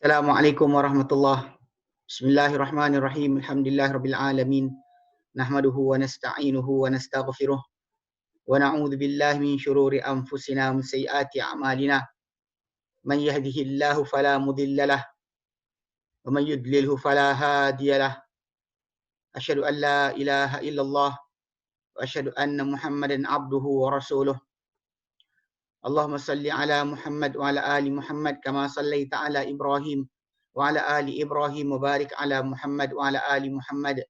Assalamualaikum warahmatullahi. Bismillahirrahmanirrahim. Alhamdulillahirabbil alamin. Nahmaduhu wa nasta'inuhu wa nastaghfiruh. Wa na'udzu billahi min syururi anfusina wa min sayyiati a'malina. Man yahdihillahu fala mudilla lahu wa man yudlilhu fala hadiya lahu. Asyhadu an la ilaha illallah wa asyhadu anna Muhammadan abduhu wa rasuluh. Allahumma salli ala Muhammad wa ala ali Muhammad kama sallaita ala Ibrahim wa ala ali Ibrahim wa barik ala Muhammad wa ala ali Muhammad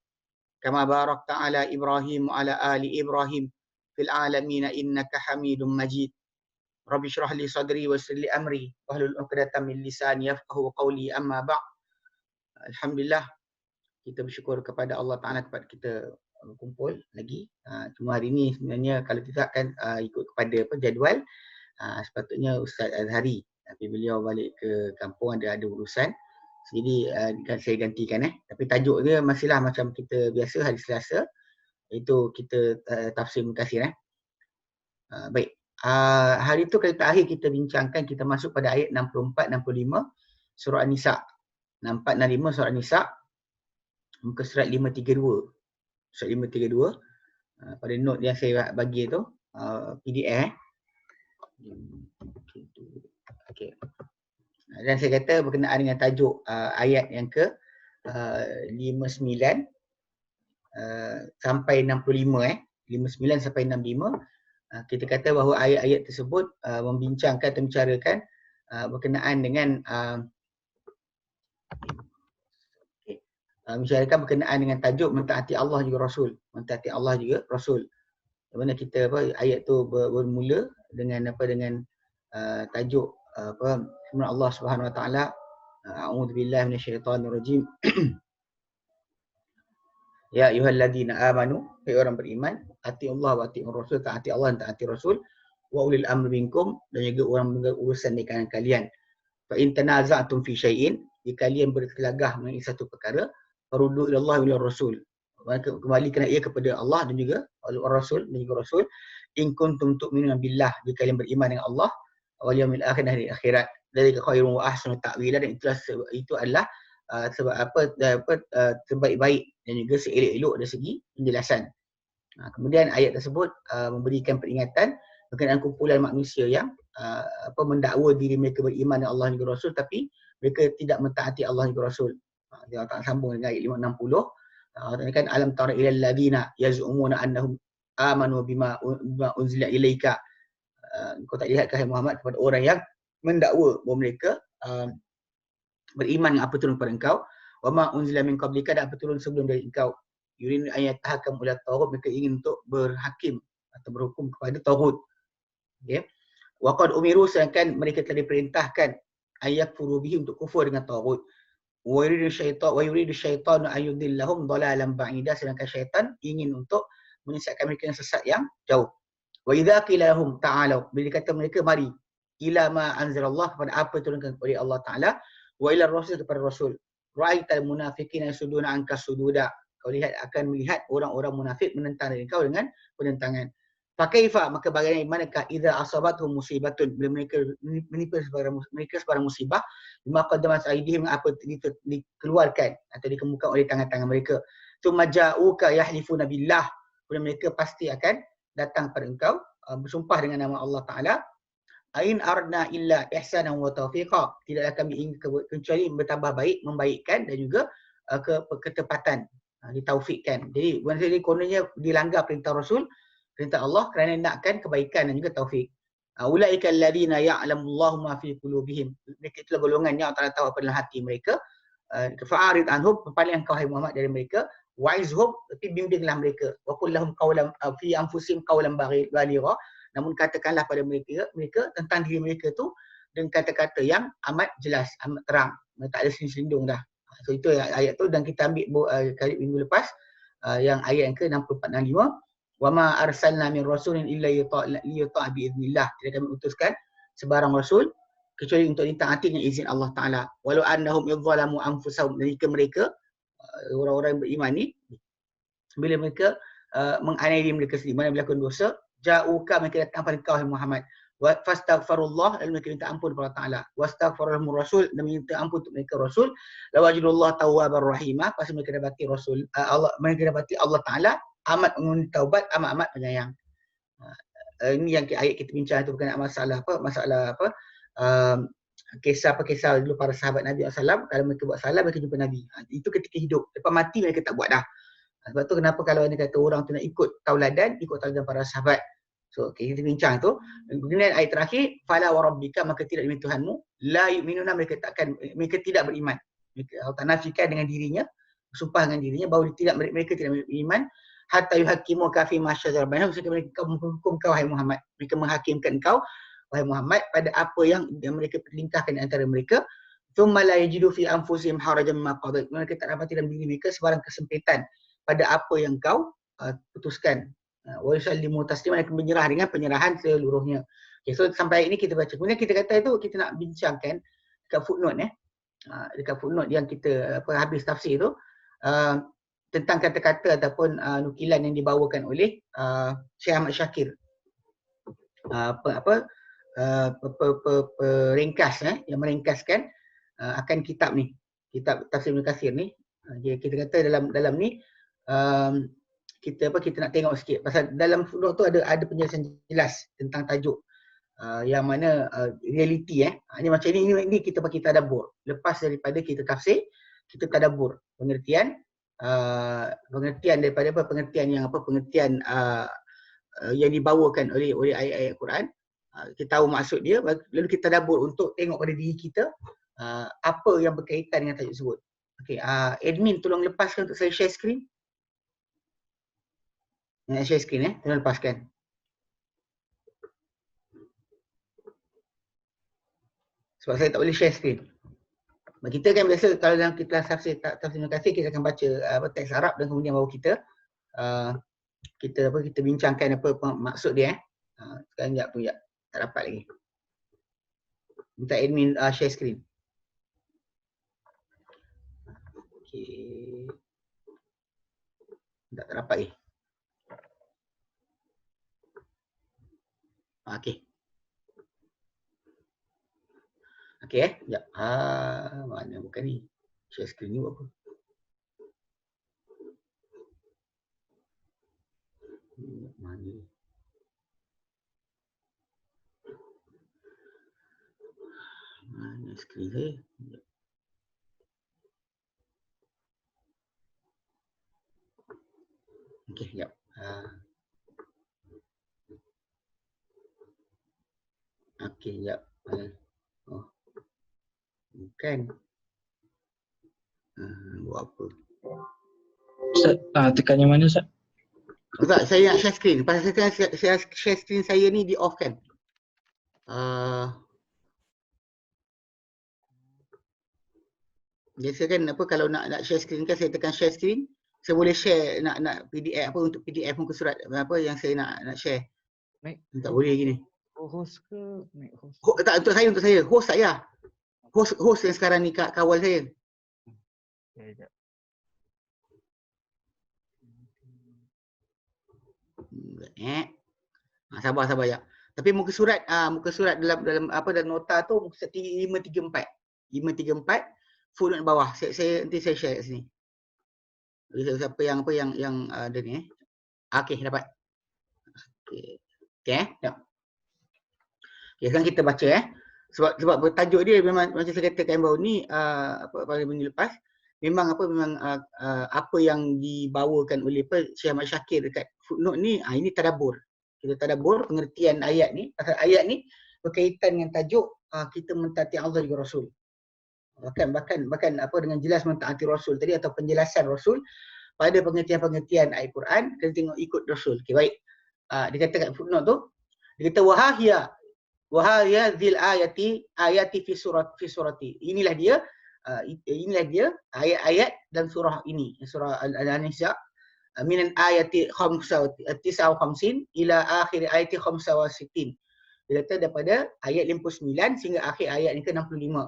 kama barakta ala Ibrahim wa ala ali Ibrahim fil alamin innaka Hamidum Majid. Rabbi shrah li sadri wa yassir li amri wahlul 'uqdatam min lisani yafqahu qawli, amma ba'd. Alhamdulillah, kita bersyukur kepada Allah Taala kepada kita kumpul lagi. Cuma hari ni sebenarnya kalau tidak kan ikut kepada jadual. Sepatutnya Ustaz Azhari, tapi beliau balik ke kampung ada urusan, jadi kan saya gantikan. Tapi tajuk dia masihlah macam kita biasa hari Selasa, itu kita tafsir Mukathir. Baik, hari tu kali terakhir kita bincangkan, kita masuk pada ayat 64-65 surah An-Nisa. 64-65 surah An-Nisa, muka surat 532. Surat 532 pada note yang saya bagi tu, PDF. Okay. Dan saya kata berkenaan dengan tajuk ayat yang ke 59 sampai 65, 59 sampai 65, kita kata bahawa ayat-ayat tersebut membincangkan atau membicarakan berkenaan dengan membicarakan berkenaan dengan tajuk mentaati Allah juga Rasul, mentaati Allah juga Rasul. Di mana kita ayat tu bermula dengan dengan tajuk firman Allah Subhanahu wa taala, a'udzubillahi minasyaitonir rajim. Ya ayyuhalladzina amanu, hai orang beriman, atiullah wa atiur rasul, taati Allah dan taati Rasul, wa ulil amri minkum, dan juga orang berurusan di kalangan kalian. Fa in tanaza'tum fi syai'in, jika kalian berkelagah mengenai satu perkara, faruddu ila Allah wa ila Rasul, kembalikan ia kepada Allah dan juga Rasul dan juga Rasul. In kuntum tu'minuna billah, jika kalian beriman dengan Allah, wal yaumil akhir, dan hari akhirat, dari khairun wa ahsanu ta'wila, dan itu adalah sebab terbaik-baik dan juga seelok-elok dari segi penjelasan. Kemudian ayat tersebut memberikan peringatan berkenaan kumpulan manusia yang mendakwa diri mereka beriman dengan Allah dan juga Rasul, tapi mereka tidak mentaati Allah dan juga Rasul. Dia tak sambung dengan ayat 560. Kan alam tara ilal ladina yaz'umuna annahum amanu bima unzila ilaika. Kau tak lihat hai Muhammad kepada orang yang mendakwa bahawa mereka beriman dengan apa turun kepada engkau, wa ma unzila min qablika, dan apa turun sebelum dari engkau, yurin ayat tahakam ila taghut, mereka ingin untuk berhakim atau berhukum kepada taghut. Okey. Wa qad umiru, sedangkan mereka telah diperintahkan ayakfuru bihi, untuk kufur dengan taghut. Wa yuridu syaitanu ayyudillahum dhalalan ba'ida, sedangkan syaitan ingin untuk menyesatkan mereka yang sesat yang jauh. Wa idza qila lahum ta'alu, bila kata mereka mari, ila ma anzalallah, kepada apa turunkan kepada Allah Taala, wa ila rasul, kepada Rasul, ra'aital munafiqina yasuduna anka sududa, kau akan melihat orang-orang munafik menentang dari kau dengan penentangan. Fa kaifa, maka bagaimanakah idza asabatuhum musibatun, bila mereka menimpa mereka sebarang musibah, bima qaddamat aydihim, apa dikeluarkan atau dikemukakan oleh tangan-tangan mereka, tsumma ja'uka yahlifuna billah, kemudian mereka pasti akan datang pada engkau bersumpah dengan nama Allah Taala, ain aradna illa ihsanan wa taufiqa, tidaklah kami ingin kecuali bertambah baik, membaikkan, dan juga ketepatan, ditaufikkan. Jadi kononnya dilanggar perintah Rasul, perintah Allah, kerana nakkan kebaikan dan juga taufik. Ulaika alladhina ya'lamullahu ma fi qulubihim, mereka itulah golongan yang Allah tahu apa dalam hati mereka. Fa'arid anhum, berpaling engkau hai Muhammad dari mereka, wa'izhum, tapi bimbinglah mereka, wa qul lahum qawlan fi anfusihim qawlan baligha, namun katakanlah pada mereka tentang diri mereka tu dengan kata-kata yang amat jelas, amat terang, tak ada selindung dah. So itu ayat tu, dan kita ambil kali minggu lepas yang ayat yang ke 64-65, wa ma arsalna min rasulin illa liyuta'a bi idznillah, tidak kami utuskan sebarang rasul kecuali untuk ditaati dengan izin Allah Taala. Walau annahum yadhalamu anfusahum, jika mereka orang-orang yang beriman ni bila mereka menganiaya diri mereka sendiri, mana melakukan dosa, ja'uka, mereka datang pada kau Muhammad, fastaghfirullah, lalu mereka minta ampun kepada Allah Taala. Wastaghfirullah rasul, dan minta ampun untuk mereka rasul. Lawajidullah tawwabar rahimah, pasti mereka dapati rasul mereka dapati Allah Taala amat mengundi taubat, amat penyayang. Ini yang ayat kita bincang tu berkenaan masalah apa kisah dulu para sahabat Nabi SAW. Kalau mereka buat salah, mereka jumpa Nabi. Itu ketika hidup. Lepas mati mereka tak buat dah. Sebab tu kenapa kalau anda kata orang tu nak ikut tauladan para sahabat. So kita bincang tu. Kemudian ayat terakhir, fala wa rabbika, maka tidak demi Tuhanmu, la yu'minuna, mereka tidak beriman. Allah tak nafikan dengan dirinya, sumpah dengan dirinya bahawa mereka tidak beriman, hatta yuhaqqimuka fi ma syajara bainahum, sehingga mereka menghukum kau wahai Muhammad. Mereka menghakimkan kau wahai Muhammad pada apa yang mereka perlingkahkan antara mereka. Thumma la yajidu fi anfusihim harajan mimma qadait, mereka tak dapati dalam diri mereka sebarang kesempitan pada apa yang kau putuskan. Wa yusallimu taslima, mereka menyerah dengan penyerahan seluruhnya. Okay, so sampai ini kita baca. Kemudian kita kata itu kita nak bincangkan dekat footnote dekat footnote yang kita habis tafsir tu, tentang kata-kata ataupun nukilan yang dibawakan oleh Syekh Ahmad Syakir. Ringkas yang meringkaskan akan kitab ni, kitab Tafsir Ibn Katsir ni. Kita kata dalam ni kita nak tengok sikit pasal dalam footnote tu ada penjelasan jelas tentang tajuk yang mana realiti ini macam ini kita bagi tadabbur. Lepas daripada kita tafsir, kita tadabbur pengertian daripada pengertian yang dibawakan oleh ayat-ayat Quran. Kita tahu maksud dia, lalu kita tadabbur untuk tengok pada diri kita apa yang berkaitan dengan tajuk tersebut. Okey, admin tolong lepaskan untuk saya share screen. Share screen tolong lepaskan. Sebab saya tak boleh share screen. Kita kan biasa kalau dalam kita tafsir Ibn Katsir, kita akan baca teks Arab dan kemudian baru kita bincangkan apa maksud dia. Sekarang sekejap tak dapat lagi. Minta admin share screen. Okey. Tak dapat lagi. Okey. Okey sekejap. Mana bukan ni. Share screen ni buat apa? Mana? Mana screen saya? Okey, sekejap. Okey, sekejap. Oh. Bukan. Buat apa? Ustaz, tekan yang mana Ustaz? Ustaz, saya nak share screen. Pasal saya share screen saya ni di off kan. Biasa kan kalau nak share screen kan saya tekan share screen. Saya boleh share nak PDF untuk PDF muka surat yang saya nak share. Tak boleh gini. Host ke make host? Tak, untuk saya. Host saya. Host yang sekarang ni kawal saya. Ya. Sabar ya. Tapi muka surat dalam nota tu muka surat 534. 534 footnote bawah. Saya nanti saya share kat sini. Siapa yang ada ni Okey, dapat. Okey. Ya. Okay, sekarang kita baca sebab bertajuk dia memang macam saya katakan baru ni pada minggu lepas memang apa yang dibawakan oleh Syekh Ahmad Syakir dekat footnote ni ini tadabbur. Kita tadabbur pengertian ayat ni. Pasal ayat ni berkaitan dengan tajuk kita mentaati Allah juga Rasul. Bahkan dengan jelas mentaati Rasul tadi atau penjelasan Rasul pada pengertian-pengertian ayat Quran, kita tengok ikut Rasul. Okey, baik. Dia kata kat footnote tu, dia kata wahaya dzil ayati fi surati. Inilah dia ayat-ayat dan surah ini, surah Al-Nisa, min ayati 59 ila akhir ayati 65. Dia kata daripada ayat 59 sehingga akhir ayat yang ke-65.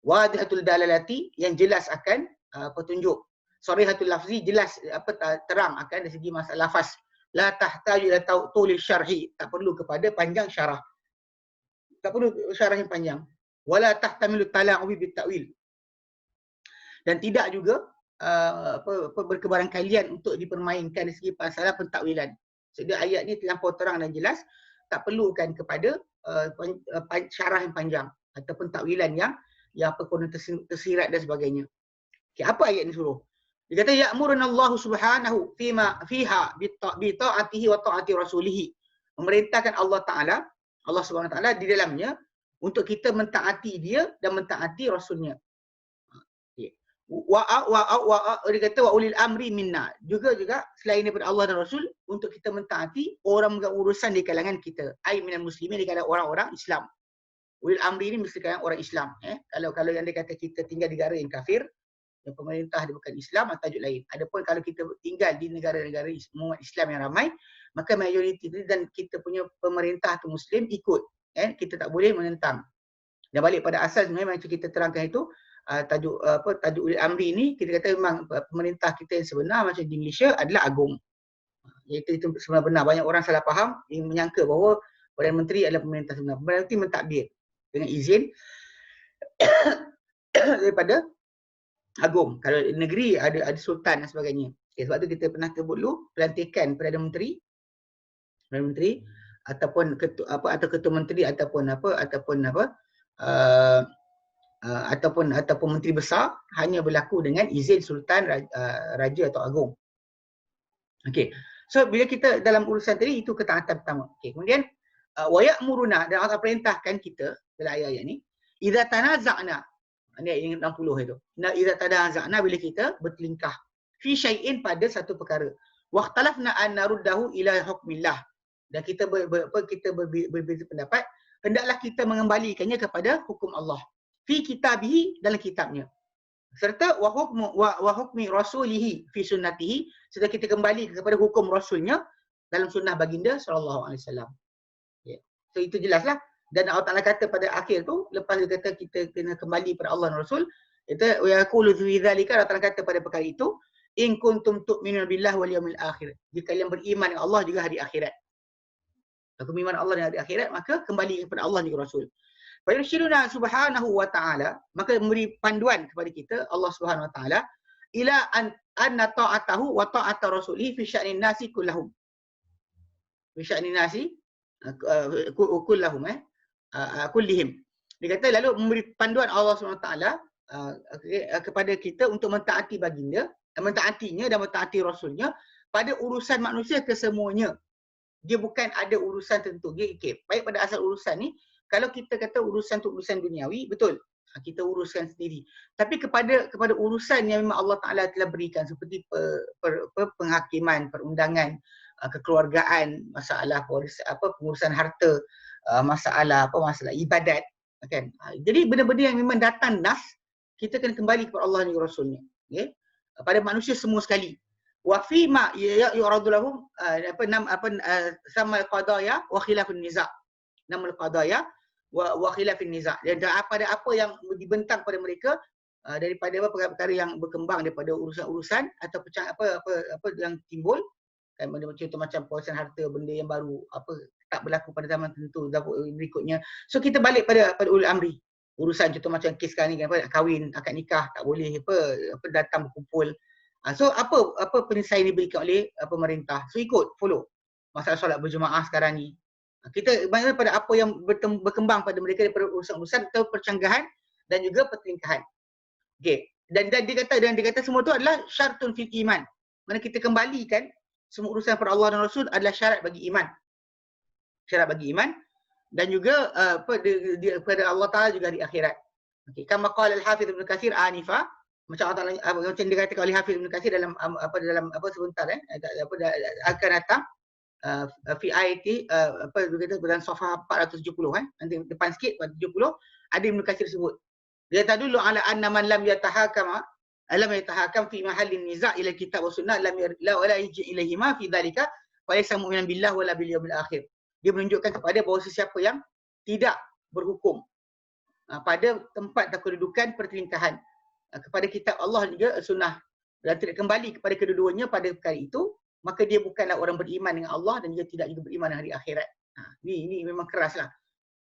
Wadihatul dalalati, yang jelas akan petunjuk. Sharihatul lafzi, jelas terang akan dari segi masalah lafaz. La tahtaju ila tawlil syarhi, tak perlu kepada panjang syarah. Tak perlu syarah yang panjang. Wala tahtamilu tala'ubi bitta'wil. Dan tidak juga berkebaran kalian untuk dipermainkan dari segi masalah pentakwilan. Jadi ayat ni terlampau terang dan jelas, tak perlukan kepada syarah yang panjang ataupun takwilan yang penuh tersirat dan sebagainya. Okay, apa ayat ni suruh? Dia kata ya'muruna Allah Subhanahu fiha bi ta'atihi wa ta'ati rasulih. Memerintahkan Allah Subhanahu wa taala di dalamnya untuk kita mentaati dia dan mentaati rasulnya. Dia kata wa ulil amri minna. Juga selain daripada Allah dan Rasul untuk kita mentaati orang urusan di kalangan kita. Ai minal muslimin, di kalangan orang-orang Islam. Ulil amri ini mesti kalangan orang Islam. Kalau yang dia kata kita tinggal di negara yang kafir, yang pemerintah dia bukan Islam atau tajuk lain. Adapun kalau kita tinggal di negara-negara umat Islam yang ramai, maka majoriti dan kita punya pemerintah tu Muslim ikut. Kita tak boleh menentang. Dan balik pada asas memang macam kita terangkan itu, tajuk ulil amri ni kita kata memang pemerintah kita yang sebenar macam di Malaysia adalah agung. Iaitu itu sebenarnya benar. Banyak orang salah faham yang menyangka bahawa Perdana Menteri adalah pemerintah sebenar. Perdana Menteri mentadbir dengan izin daripada agung. Kalau negeri ada sultan dan sebagainya. Okay, sebab tu kita pernah sebut dulu pelantikan Perdana Menteri ataupun ketua menteri ataupun menteri besar hanya berlaku dengan izin sultan, raja atau agung. Okey. So bila kita dalam urusan tadi itu ketaatan pertama. Okey, kemudian wa ya'muruna, dan Allah perintahkan kita dalam ayat ni, idza tanaza'na. Ini ayat 60 itu. Idza tanaza'na, bila kita bertelingkah fi syai'in, pada satu perkara. Wa ikhtalafna an naruddahu ila hukmillah. Dan kita berbeza pendapat, hendaklah kita mengembalikannya kepada hukum Allah. Fi kitabihi, dalam kitabnya. Serta wa hukmi rasulihi fi sunnatihi, serta kita kembali kepada hukum rasulnya dalam sunnah baginda sallallahu alaihi wasallam. Ya. So itu jelaslah. Dan Allah Taala kata pada akhir tu, lepas dia kata kita kena kembali pada Allah dan Rasul, kata wa yaqulu fi dzalika, Allah Taala kata pada perkara itu, in kuntum tu'minuna billahi wal yawmil akhir. Jika kalian beriman dengan Allah juga hari akhirat. Kalau beriman Allah dan hari akhirat, maka kembali kepada Allah dan Rasul. Fa yurshiduna subhanahu wa ta'ala, maka memberi panduan kepada kita Allah Subhanahu wa taala ila anna ta'atahu wa ta'ata rasulihi fi sya'nin nasi kullahum. Fi sya'nin nasi kullahum kullihim. Dia kata lalu memberi panduan Allah Subhanahu wa taala kepada kita untuk mentaati baginda, mentaatinya dan mentaati rasulnya pada urusan manusia kesemuanya. Dia bukan ada urusan tertentu. Okay. Baik pada asal urusan ni, kalau kita kata urusan tu urusan duniawi, betul. Kita uruskan sendiri. Tapi kepada urusan yang memang Allah Taala telah berikan seperti penghakiman, perundangan, kekeluargaan, masalah pengurusan harta, masalah ibadat, kan. Jadi benda-benda yang memang datang nas, kita kena kembali kepada Allah dan Rasulnya. Okay? Pada manusia semua sekali. Wa fi ma yuradu lahum sama al-qadaya wa khilafun niza'. Nama al-qadaya wa khilafun niza'. Dan pada apa yang dibentang pada mereka daripada perkara-perkara yang berkembang daripada urusan-urusan atau apa yang timbul, kan, contoh macam pengurusan harta, benda yang baru tak berlaku pada zaman tertentu berikutnya. So kita balik pada ulul amri. Urusan contoh macam kes sekarang ni, kan, kahwin, akad nikah tak boleh datang berkumpul. So apa penyelesaian diberikan oleh pemerintah. So ikut, follow. Masalah solat berjemaah sekarang ni. Kita banyak pada apa yang berkembang pada mereka daripada urusan-urusan atau percanggahan dan juga pertelingkahan. Okey. Dan dia kata semua tu adalah syartun fil iman. Mana kita kembalikan semua urusan pada Allah dan Rasul adalah syarat bagi iman. Syarat bagi iman dan juga pada Allah Taala juga di akhirat. Okey, kama qala al-Hafiz Ibn Katsir anifa, macam Allah macam dikatakan oleh Hafiz Ibn Katsir dalam sebentar akan datang fi ayati dalam safhah 470 nanti depan sikit 470 ada Ibn Katsir sebut. Dia tadullu ala anna man lam yatahakam fi mahallin niza' ila kitab wa sunnah lam wala yaji ilaihi ma fi dhalika fa laysa mu'minan billahi wala bil yawmil akhir. Dia menunjukkan kepada bahawa sesiapa yang tidak berhukum pada tempat atau kedudukan pertelingkahan kepada kitab Allah dan juga sunnah dan tidak kembali kepada kedua-duanya pada perkara itu, maka dia bukanlah orang beriman dengan Allah dan dia tidak juga beriman dengan hari akhirat. Ini memang keraslah.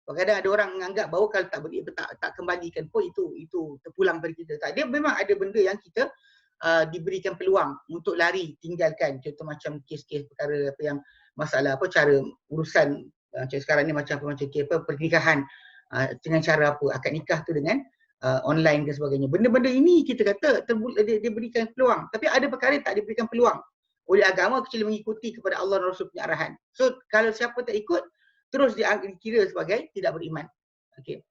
Kadang-kadang ada orang menganggap bahawa kalau tak kembalikan pun itu terpulang pada kita. Tak, dia memang ada benda yang kita diberikan peluang untuk lari, tinggalkan. Contoh macam kes-kes perkara apa yang masalah apa cara urusan macam sekarang ni macam pernikahan dengan cara apa akad nikah tu dengan online dan sebagainya. Benda-benda ini kita kata dia berikan peluang. Tapi ada perkara yang tak diberikan peluang oleh agama kecuali mengikuti kepada Allah dan Rasul punya arahan. So kalau siapa tak ikut terus dikira sebagai tidak beriman. Okey.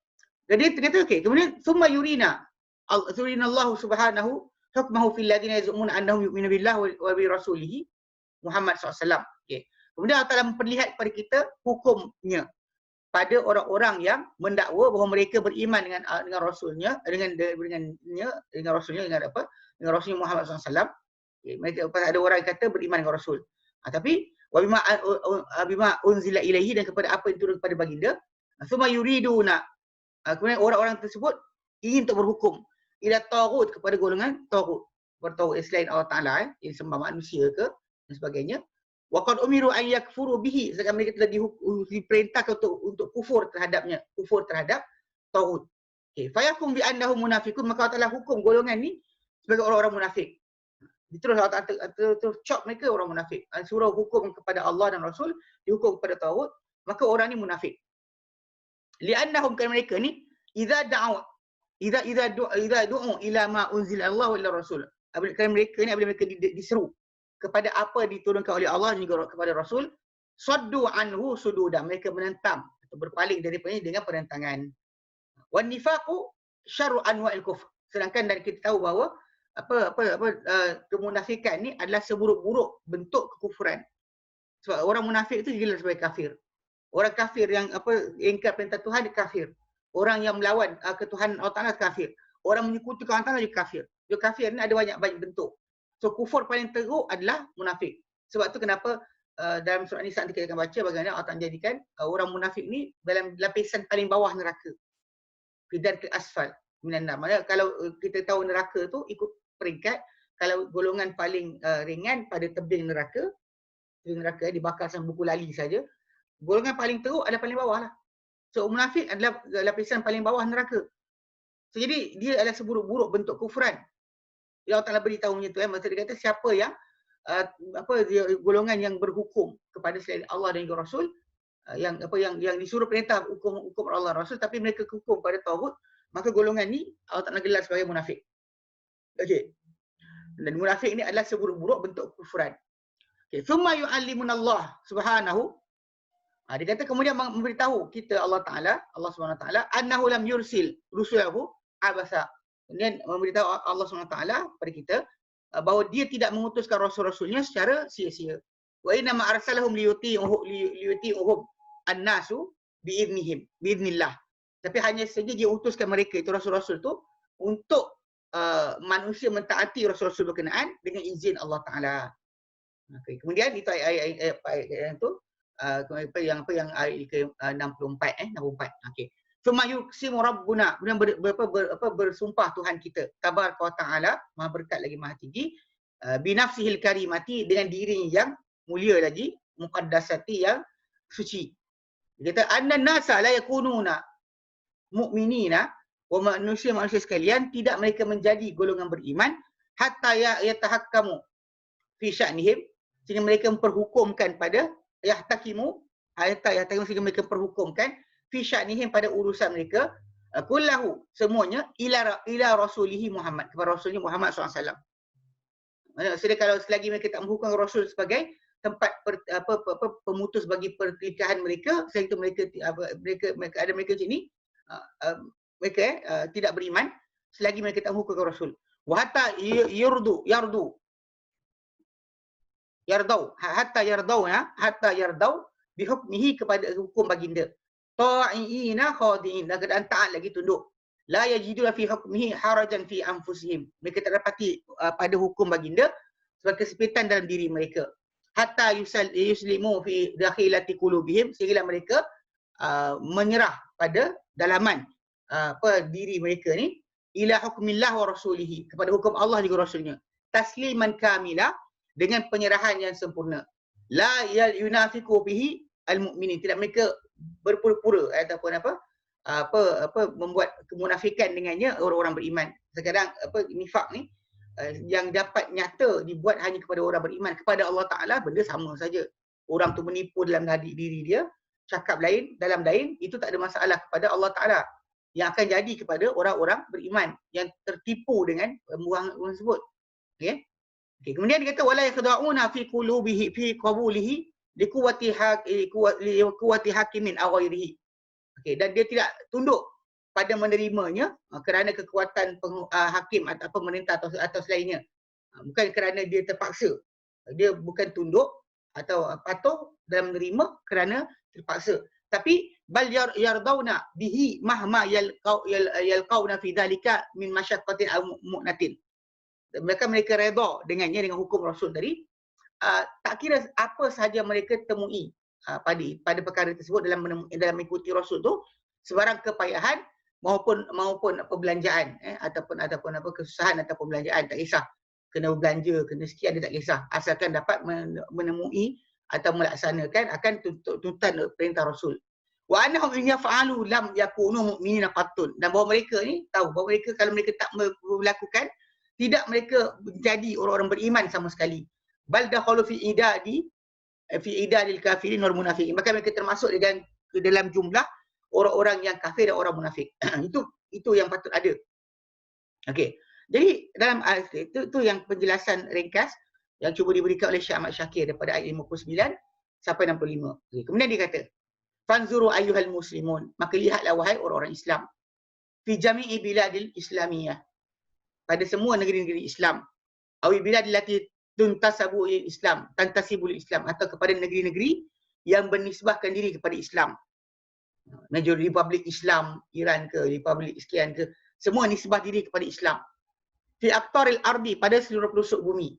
Jadi ternyata okey. Kemudian summa yurina Allah subhanahu hukmahu fil ladina yazumuna annahum yu'minu billahi wa bi rasulihi Muhammad SAW. Okey. Kemudian Allah Taala memperlihat kepada kita hukumnya pada orang-orang yang mendakwa bahawa mereka beriman dengan rasulnya dengan rasulnya dengan apa? Dengan rasulnya Muhammad SAW. Okay, mereka ada orang yang kata beriman dengan rasul. Tapi bima unzila ilaihi dan kepada apa yang turun kepada baginda. Summa yuriduna. Kemudian orang-orang tersebut ingin untuk berhukum ila taghut kepada golongan taghut. Bertaghut selain Allah Taala yang sembah manusia ke dan sebagainya. Wa qad umiru an yakfuru bihi, sedangkan mereka telah diperintahkan untuk kufur terhadapnya, kufur terhadap taghut. Okey, fayakum bi annahum munafiqun, maka Allah Taala hukum golongan ni sebagai orang-orang munafik. Terus Allah Taala terus cop mereka orang munafik. Suruh hukum kepada Allah dan Rasul, dihukum kepada taghut, maka orang ni munafik. Li'annahum, kan mereka ni idza du'u ila ma unzila Allah wa ila Rasul. Kan mereka ni apabila mereka diseru kepada apa diturunkan oleh Allah dan juga kepada Rasul, saddu anhu sududa, mereka menentang atau berpaling daripadanya dengan penentangan. Wan nifaqu syarru anwa'il kufr. Sedangkan dan kita tahu bahawa kemunafikan ni adalah seburuk-buruk bentuk kekufuran. Sebab orang munafik itu digelar sebagai kafir. Orang kafir yang ingkar perintah Tuhan dia kafir. Orang yang melawan ketuhanan Allah Taala kafir. Orang menyekutukan Allah Taala dia kafir. Dia kafir ni ada banyak bentuk. So kufur paling teruk adalah munafik. Sebab tu kenapa dalam surah An-Nisa nanti kita akan baca bagaimana Allah Taala jadikan orang munafik ni dalam lapisan paling bawah neraka. Fidan ke asfal minan nar. Maksudnya kalau kita tahu neraka tu ikut peringkat, kalau golongan paling ringan pada tebing neraka dibakar sampai buku lali saja, golongan paling teruk adalah paling bawah lah. So munafik adalah lapisan paling bawah neraka. So jadi dia adalah seburuk-buruk bentuk kufuran. Allah Taala beritahu macam tu masa dia kata siapa yang golongan yang berhukum kepada selain Allah dan juga Rasul, yang disuruh perintah hukum Allah Rasul tapi mereka hukum pada taghut, maka golongan ni Allah Taala gelar sebagai munafik. Okey. Dan munafik ni adalah seburuk-buruk bentuk kufuran. Okey, summa yu'allimunallah subhanahu. Dia kata kemudian memberitahu kita Allah Subhanahu Wa Taala annahu lam yursil rusulahu abasa. Kemudian memberitahu Allah Subhanahu Wa Taala kepada kita bahawa dia tidak mengutuskan rasul-rasulnya secara sia-sia. Wa inna ma arsalahum liyuti'uhum an-nasu biidnillah. Tapi hanya saja dia utuskan mereka itu rasul-rasul tu untuk manusia mentaati rasul-rasul berkenaan dengan izin Allah Taala. Okay. Kemudian itu ayat itu yang ayat ke-64 64. Okey. Summa yuqsimu rabbuna, kemudian bersumpah Tuhan kita tabaraka wa taala, Maha berkat lagi Maha tinggi, bi nafsihil karimati, dengan dirinya yang mulia lagi, muqaddasati yang suci. Dia kata anna nasa la yakununa mu'minina, wa manusia sekalian tidak mereka menjadi golongan beriman hatta yatahakkamu fi sya'nihim, sehingga mereka memperhukumkan pada sehingga mereka perhukumkan fi sya'nihim pada urusan mereka kullahu semuanya ila rasulihi Muhammad, kepada rasulnya Muhammad SAW. Maksudnya kalau selagi mereka tak menghukum rasul sebagai tempat pemutus bagi pernikahan mereka, selagi itu mereka ada mereka macam ni, mereka tidak beriman selagi mereka tak menghukum rasul. Wa hatta yardau bihukmihi, kepada hukum baginda. Ta'iina khadi'in, dan keadaan taat lagi tunduk. La yajidu fi hukmihi harajan fi anfusihim, mereka tak dapati pada hukum baginda sebagai kesepitan dalam diri mereka. Hatta yuslimu fi dakhilati qulubihim, sehingga mereka menyerah pada dalaman diri mereka ni ila hukmillah wa rasulihi, kepada hukum Allah juga rasulnya. Tasliman kamila, dengan penyerahan yang sempurna. La yunafiqu bihi al-mu'minin, tidak mereka berpura-pura ataupun membuat kemunafikan dengannya orang-orang beriman. Sekarang nifak ni yang dapat nyata dibuat hanya kepada orang beriman. Kepada Allah Ta'ala benda sama saja. Orang tu menipu dalam diri dia, cakap lain, dalam lain, itu tak ada masalah. Kepada Allah Ta'ala yang akan jadi kepada orang-orang beriman yang tertipu dengan pembuangan tersebut. Okay? Okay. Kemudian dia kata wala yakhda'una fi qulubihi fi qabulihi liquwati hakimin aw ghairihi. Okay. Dan dia tidak tunduk pada menerimanya kerana kekuatan hakim atau pemerintah atau selainnya. Bukan kerana dia terpaksa. Dia bukan tunduk atau patuh dalam menerima kerana terpaksa. Tapi bal yardawna bihi mahma yalqauna fi dhalika min masyaqqatin aw mu'natin. Mereka redha dengannya, dengan hukum Rasul tadi. Tak kira apa sahaja mereka temui pada perkara tersebut dalam mengikuti Rasul tu, sebarang kepayahan maupun perbelanjaan ataupun kesusahan atau perbelanjaan, tak kisah. Kena belanja, kena sekian, dia tak kisah. Asalkan dapat menemui atau melaksanakan akan tuntutan perintah Rasul. Wa annahum in yaf'alu lam yakunu mu'minina qattun. Dan bahawa mereka ni tahu bahawa mereka kalau mereka tak melakukan, tidak mereka menjadi orang-orang beriman sama sekali. Bal dakhalu fi idadil kafirin wal munafiqin. Maka mereka termasuk dalam jumlah orang-orang yang kafir dan orang munafik. Itu yang patut ada. Okey. Jadi dalam ayat itu yang penjelasan ringkas yang cuba diberikan oleh Syekh Ahmad Syakir daripada ayat 59 sampai 65. Okay. Kemudian dia kata, "Fanzuru ayyuhal muslimun." Maka lihatlah wahai orang-orang Islam. Fi jami'i biladil islamiyah. Pada semua negeri-negeri Islam. Awi biladil lati tuntasabu Islam, tantasibul Islam, atau kepada negeri-negeri yang bernisbahkan diri kepada Islam. Major Republik Islam, Iran ke, Republik sekian ke, semua nisbah diri kepada Islam. Fi aqtaril ardi, pada seluruh pelosok bumi.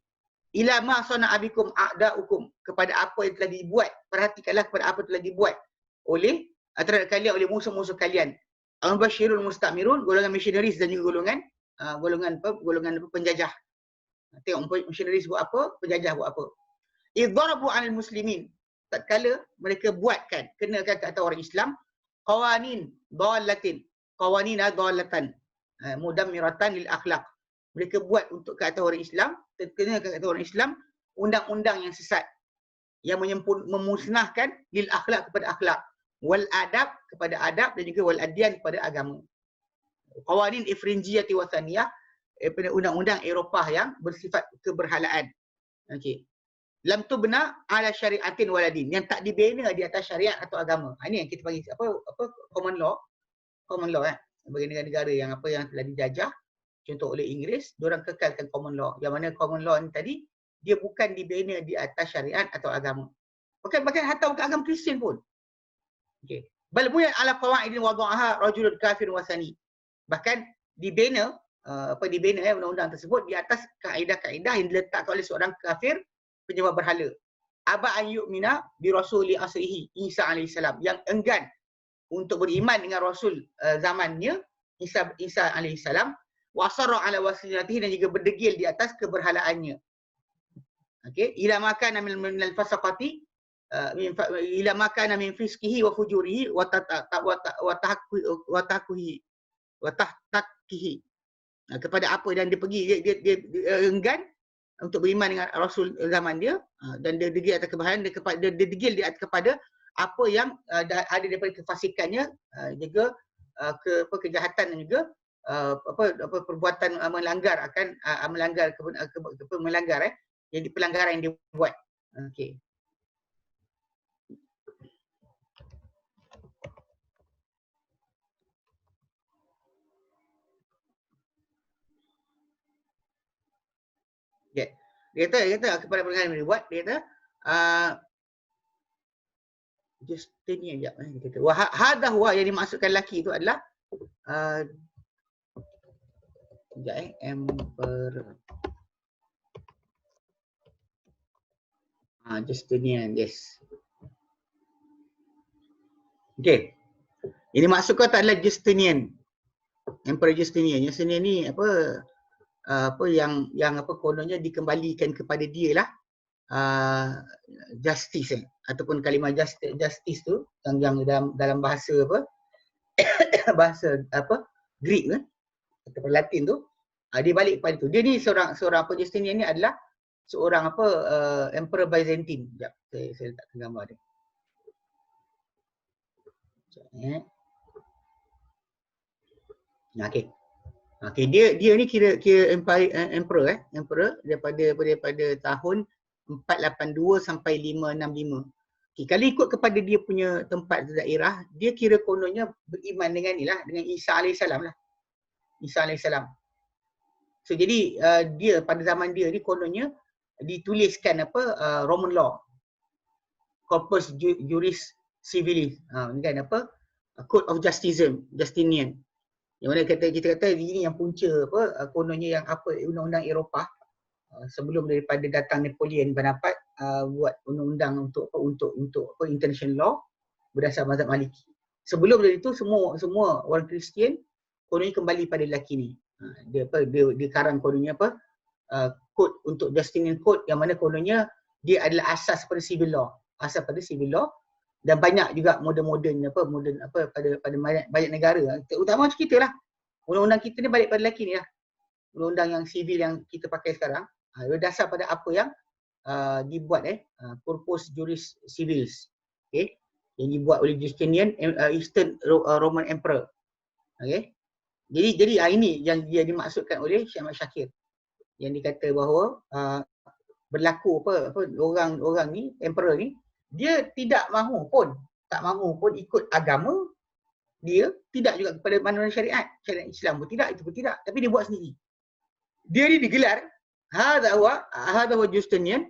Ila ma sana'a bikum a'da'ukum, kepada apa yang telah dibuat, perhatikanlah kepada apa yang telah dibuat oleh terhadap kalian, oleh musuh-musuh kalian. Al-Bashirul Mustamirun, golongan missionaries dan juga golongan penjajah. Tengok missionaries buat apa, penjajah buat apa. Idzarabu 'alal muslimin, tatkala mereka buatkan, kenakan ke atas orang Islam, qawanin dalatin, qawanina dalatan, mudammiratan lil akhlaq. Mereka buat untuk ke atas orang Islam, kenakan ke atas orang Islam, undang-undang yang sesat yang memusnahkan lil akhlaq kepada akhlak, wal adab kepada adab, dan juga wal adyan kepada agama. Qawanin ifrinjiyati wa thaniyah, undang-undang Eropah yang bersifat keberhalaan. Okey. Lam tubna ala syariatin waladin, yang tak dibina di atas syariat atau agama. Ini yang kita panggil common law. Common law bagi negara-negara yang telah dijajah, contoh oleh Inggeris, diorang kekalkan common law. Yang mana common law ni tadi dia bukan dibina di atas syariat atau agama. Bahkan hatta bukan agama Kristian pun. Okey. Bal bunya ala qawaidin wada'aha rajulun kafir wasani. Bahkan dibina undang-undang tersebut di atas kaedah-kaedah yang diletakkan oleh seorang kafir penyembah berhala. Aba an yu'mina bi rasuli asrihi Isa alaihissalam, yang enggan untuk beriman dengan rasul zamannya Isa alaihissalam, wa asarra ala wasilatihi, dan juga berdegil di atas keberhalaannya. Okey, ila makana min al-fasaqati ila makana min fiskihi wa fujurihi wa tahtakihi, kepada apa dan dia pergi dia enggan untuk beriman dengan Rasul zaman dia, dan dia degil atas keberhalaan, dia degil di atas kepada apa yang ada daripada kefasikannya, juga kejahatan, dan juga perbuatan melanggar yang pelanggaran yang dia buat. Okey. Okay. Dia kata kepada pelanggaran yang dia buat, dia kata Justinian sekejap. Dia kata hadha huwa, yang dimaksudkan lelaki itu adalah Emperor Justinian, yes. Okey. Ini maksud kata adalah Justinian. Emperor Justinian. Justinian ni yang kononnya dikembalikan kepada dia lah justice ataupun kalimah justice tu yang dalam bahasa apa bahasa apa Greek ataupun Latin tu, dia balik kepada tu. Dia ni seorang apa Justinian ni adalah seorang apa Emperor Byzantine. Sekejap, saya letakkan gambar dia. Sekejap, okey. Okey, dia ni kira emperor daripada tahun 482 sampai 565. Okay, kalau ikut kepada dia punya tempat daerah, dia kira kononnya beriman dengan ni lah, dengan Isa alaihissalam lah. Isa alaihissalam. So jadi dia pada zaman dia ni kononnya dituliskan apa Roman law. Corpus Juris Civilis. Ni kan apa? Code of Justinian. Yang mana kita kata ini yang punca apa kononnya yang apa undang-undang Eropah sebelum daripada datang Napoleon berdapat buat undang-undang untuk apa international law berdasar mazhab Maliki. Sebelum dari itu semua orang Kristian kononnya kembali pada lelaki ni. Dia karang kononnya apa code untuk Justinian Code yang mana kononnya dia adalah asas pada civil law. Asas pada civil law dan banyak juga modern pada banyak negara. Terutama macam kita lah. Undang-undang kita ni balik pada lelaki ni lah. Undang-undang yang sivil yang kita pakai sekarang berdasar pada apa yang dibuat Corpus Juris Civilis. Okay? Yang dibuat oleh Justinian Eastern Roman Emperor. Okay? Jadi ini yang dia dimaksudkan oleh Syekh Ahmad Syakir. Yang dikata bahawa berlaku apa orang ni emperor ni dia tak mahu pun ikut agama dia, tidak juga kepada panduan syariat Islam pun tidak, itu pun tidak, tapi dia buat sendiri. Dia ni digelar hadza huwa Justinian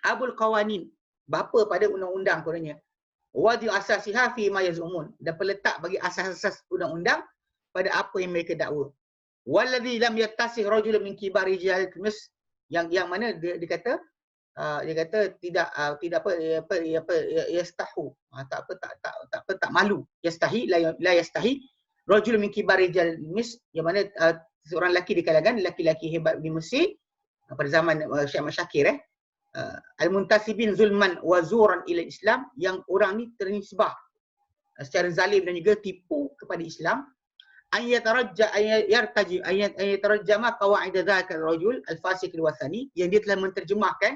Abul Qawanin, bapa pada undang-undang kononnya. Wadi asasiha fi ma yazumun, dan peletak bagi asas-asas undang-undang pada apa yang mereka dakwa. Wallazi lam yattasih rajulun min kibar rijal Misr, yang mana dia kata tidak yastahu, tak malu, yastahi la yastahi rajulun min kibar rijal Misr, yang mana seorang lelaki di kalangan lelaki-lelaki hebat di Mesir pada zaman Syekh Ahmad Syakir al-muntasibin zulman wa zuran ila Islam, yang orang ni ternisbah secara zalim dan juga tipu kepada Islam. Ayatarajjama qawaid dzaka ar-rajul al-fasiq al-wathani, yang dia telah menterjemahkan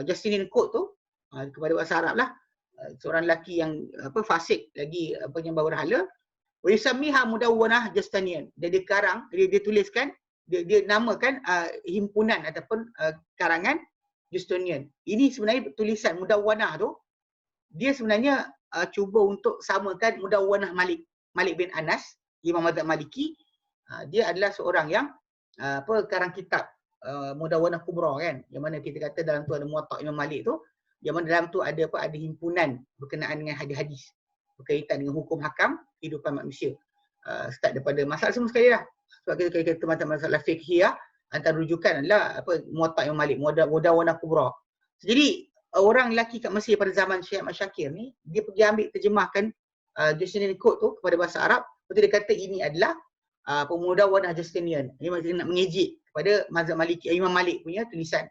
Justinian Code tu kepada bahasa Arab lah, seorang lelaki yang fasik lagi penyembah berhala. Wa yusammiha mudawwanah Justinian, dia tuliskan dia namakan himpunan ataupun karangan Justinian. Ini sebenarnya tulisan mudawwanah tu dia sebenarnya cuba untuk samakan mudawwanah Malik bin Anas, Imam Mazhab Maliki. Dia adalah seorang yang karang kitab Mudawwanah Kubra kan, yang mana kita kata dalam tu ada Muwatta' Imam Malik tu, yang mana dalam tu ada himpunan berkenaan dengan hadis-hadis berkaitan dengan hukum hakam kehidupan manusia. Start daripada masalah semua sekali lah. Sebab kita kata masalah fiqhiyah, antara rujukan adalah Muwatta' Imam Malik, Mudawwanah Kubra. Jadi orang lelaki kat Mesir pada zaman Syekh Ahmad Syakir ni, dia pergi ambil terjemahkan Justinian Code tu kepada bahasa Arab. Betul dia kata ini adalah Mudawwanah Justinian. Ini maksudnya nak mengejek kepada mazhab Maliki, Imam Malik punya tulisan.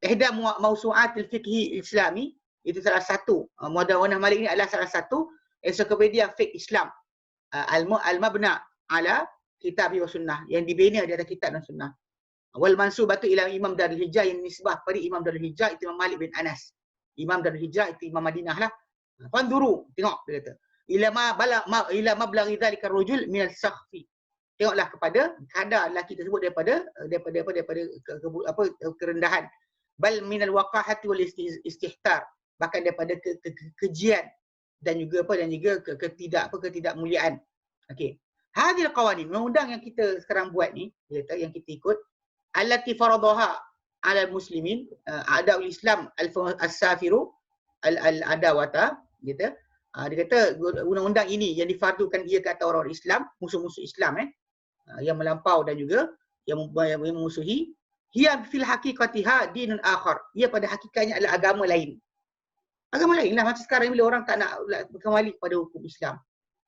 Ihda mawsu'atil fiqhi islami, itu salah satu. Mudawwanah Malik ni adalah salah satu ensiklopedia fiqh Islam. Al-mabna ala kitab wa sunnah, yang dibina di atas kitab dan sunnah. Wal mansubatu ila Imam Darul Hijrah, yang nisbah pada Imam Darul Hijrah itu Imam Malik bin Anas. Imam Darul Hijrah itu Imam Madinah lah. Fanzuru, tengok dia kata. Ila mablaghi dzalika ar-rajul min al-sakhfi. Tengoklah kepada kadar lelaki tersebut daripada kerendahan. Bal min al-waqahati wal istihtar, bahkan daripada kekejian dan juga ketidakmuliaan. Okey. Hadil qawanin, undang yang kita sekarang buat ni, yang kita ikut, allati faradaha ala muslimin, a'daul Islam al-safiru al-adawata, gitu. Dia kata undang-undang ini yang difardukan ia ke atas orang-orang Islam, musuh-musuh Islam yang melampau dan juga yang memusuhi, hiya fil haqiqatiha dinun akhar, ia pada hakikatnya adalah agama lain. Agama lain lah, macam sekarang bila orang tak nak kembali kepada hukum Islam,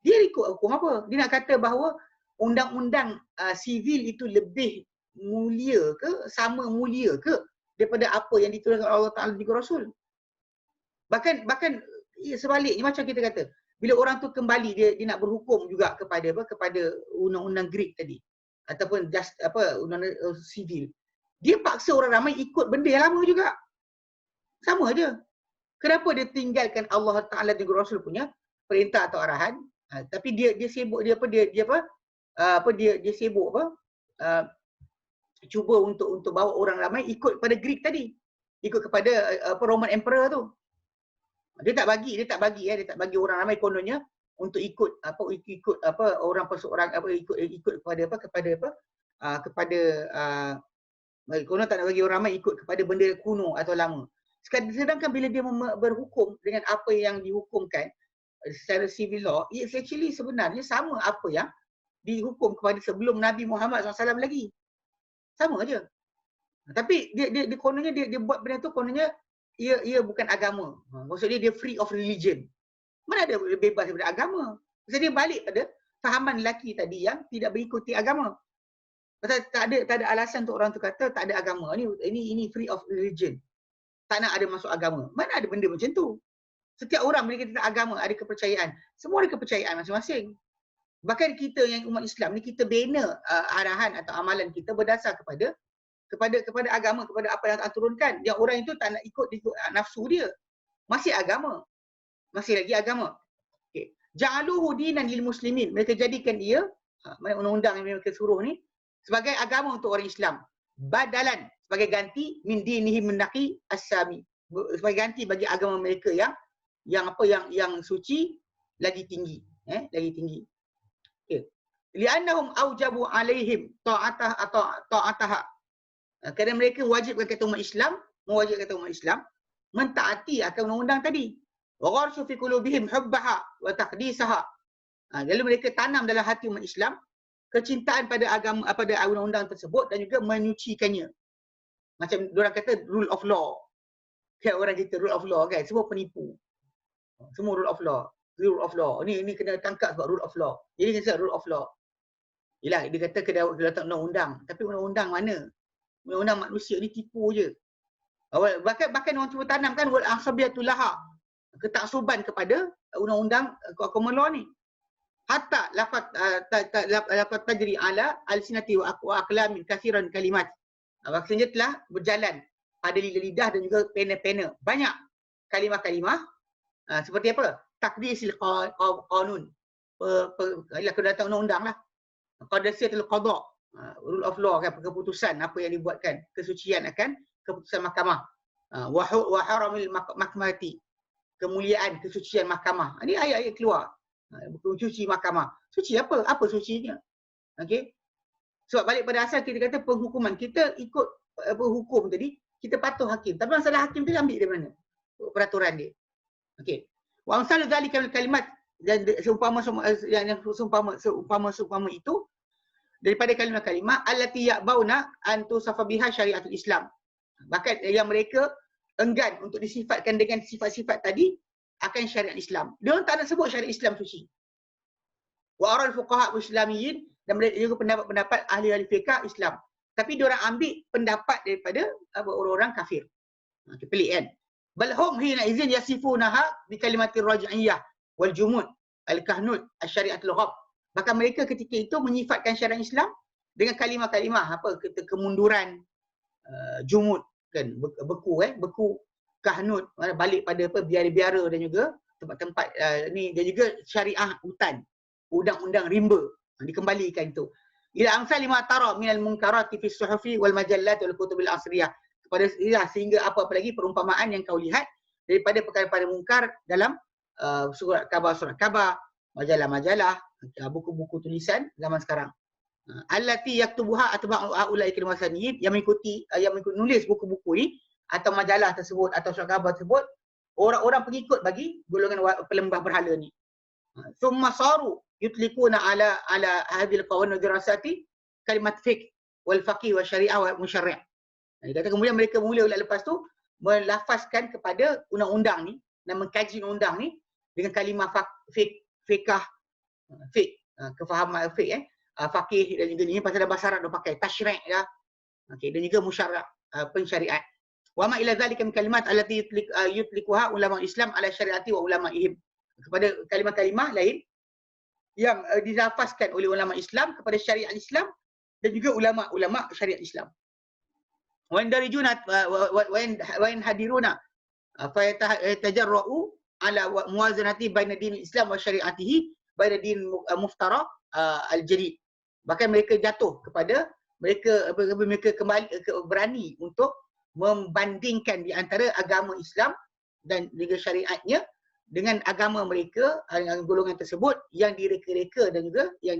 dia ikut hukum apa? Dia nak kata bahawa undang-undang sivil itu lebih mulia ke, sama mulia ke daripada apa yang diturunkan oleh Allah Taala juga Rasul. Bahkan sebaliknya macam kita kata, bila orang tu kembali dia nak berhukum juga kepada kepada undang-undang Greek tadi ataupun undang-undang sivil. Dia paksa orang ramai ikut benda yang lama juga. Sama je. Kenapa dia tinggalkan Allah Taala dan Rasul punya perintah atau arahan, tapi dia sibuk dia sibuk cuba untuk bawa orang ramai ikut kepada Greek tadi. Ikut kepada Roman Emperor tu. Dia tak bagi orang ramai kononnya untuk ikut orang perseorang ikut kepada konon tak nak bagi orang ramai ikut kepada benda kuno atau lama. Sedangkan bila dia berhukum dengan apa yang dihukumkan secara civil law, it's actually sebenarnya sama apa yang dihukum kepada sebelum Nabi Muhammad SAW lagi. Sama je. Tapi dia kononnya dia buat benda tu kononnya ia bukan agama. Maksudnya dia free of religion. Mana ada bebas daripada agama? Maksudnya dia balik pada fahaman lelaki tadi yang tidak mengikuti agama. Pasal tak ada alasan untuk orang tu kata tak ada agama. Ini free of religion. Tak nak ada masuk agama. Mana ada benda macam tu? Setiap orang bila kita agama ada kepercayaan. Semua ada kepercayaan masing-masing. Bahkan kita yang umat Islam ni kita bina arahan atau amalan kita berdasar kepada agama, kepada apa yang Allah turunkan. Yang orang itu tak nak ikut nafsu dia. Masih agama. Masih lagi agama. Okey. Ja'aluhu dinan lil muslimin. Mereka jadikan dia undang-undang yang mereka suruh ni sebagai agama untuk orang Islam. Badalan, sebagai ganti min dinihim naqi as-sami. Sebagai ganti bagi agama mereka yang suci lagi tinggi, lagi tinggi. Okey. Li'annahum aujabu alaihim ta'ataha. Kerana mereka wajibkan kata umat Islam, mentaati akan undang-undang tadi. Wa gharsu fi qulubihim hubbaha wa taqdisaha. Lalu mereka tanam dalam hati umat Islam kecintaan pada agama, pada undang-undang tersebut dan juga menyucikannya. Macam diorang kata rule of law. Kayak orang kita rule of law kan, semua penipu. Semua rule of law. Rule of law. Ni kena tangkap sebab rule of law. Jadi dia rule of law. Yelah, dia kata kena datang undang-undang. Tapi undang-undang mana? Undang-undang manusia ni tipu je. Bahkan orang cuba tanamkan wal asabiyatul laha. Ketaksuban kepada undang-undang common law ni. Hatta lafat tajri ala al-sinati wa aqlamin kathiran kalimat. Maksudnya telah berjalan pada lidah dan juga pena-pena. Banyak kalimah-kalimah seperti apa? Taqdisil qanun. Kena datang undang-undang lah. Qadasiyatul qada. Rule of law kan, keputusan apa yang dibuatkan, kesucian akan keputusan mahkamah. Wa haramil mahkamati. Kemuliaan, kesucian mahkamah. Ini ayat-ayat keluar. Suci mahkamah. Suci apa? Apa sucinya? Okey. Sebab balik pada asal kita kata penghukuman. Kita ikut hukum tadi, kita patuh hakim. Tapi masalah hakim tu ambil dari mana? Peraturan dia. Okey. Wa amsalu dzalika min kalimat, dan seumpama itu daripada kalimah-kalimah allati ya'bauna an tusafa biha syariatul Islam. Bahkan yang mereka enggan untuk disifatkan dengan sifat-sifat tadi akan syariat Islam. Dia orang tak nak sebut syariat Islam suci. Wa aral fuqaha islamiyyin, dan mereka juga pendapat ahli-ahli fiqh Islam. Tapi dia orang ambil pendapat daripada orang-orang kafir. Pelik kan? Bal hum hina izin yasifunaha bi kalimatir raj'iyah wal jumud al-kahnut asy-syari'atul ghab. Bahkan mereka ketika itu menyifatkan syariat Islam dengan kalimah-kalimah kemunduran, jumud kan, beku, kahnut, balik pada biara-biara dan juga tempat-tempat ni, dan juga syariah hutan, undang-undang rimba dikembalikan itu. Ila amsal lima tara minal munkarati fi suhufi wal majallat wal kutubil asriyah. Kepada sehingga apa lagi perumpamaan yang kau lihat daripada perkara-perkara mungkar dalam surat khabar, majalah-majalah, buku-buku tulisan zaman sekarang. Allati yaktubuha atba'u ulaikal masaniyin, yang mengikuti nulis buku-buku ni atau majalah tersebut atau surat khabar tersebut orang-orang pengikut bagi golongan pelembah berhala ni. Thumma saru yutlikuna ala hadhil qawan dirasati kalimat fiqh wal faqih wa syariah wa musyarri'. Dia kata kemudian mereka mula lepas tu melafazkan kepada undang-undang ni dan mengkaji undang ni dengan kalimah fiqh, kefahaman fiqh, faqih dan juga ni pasal bahasa Arab dia pakai tasyri' lah. Okey, dan juga musyarri', pensyariat. Wa ma ila dzalika min kalimat allati yutlikuha ulama Islam ala syariati wa ulamaihim. Kepada kalimah-kalimah lain yang dilafazkan oleh ulama Islam kepada syariat Islam dan juga ulama-ulama syariat Islam. Wa indarijuna wa in hadiruna fa yatajarra'u ala muwazanati baina din Islam wa syariatihi baina din muftara al-jadid. Bahkan mereka jatuh kepada mereka kembali berani untuk membandingkan di antara agama Islam dan juga syariatnya dengan agama mereka, dengan golongan tersebut yang direka-reka dan juga yang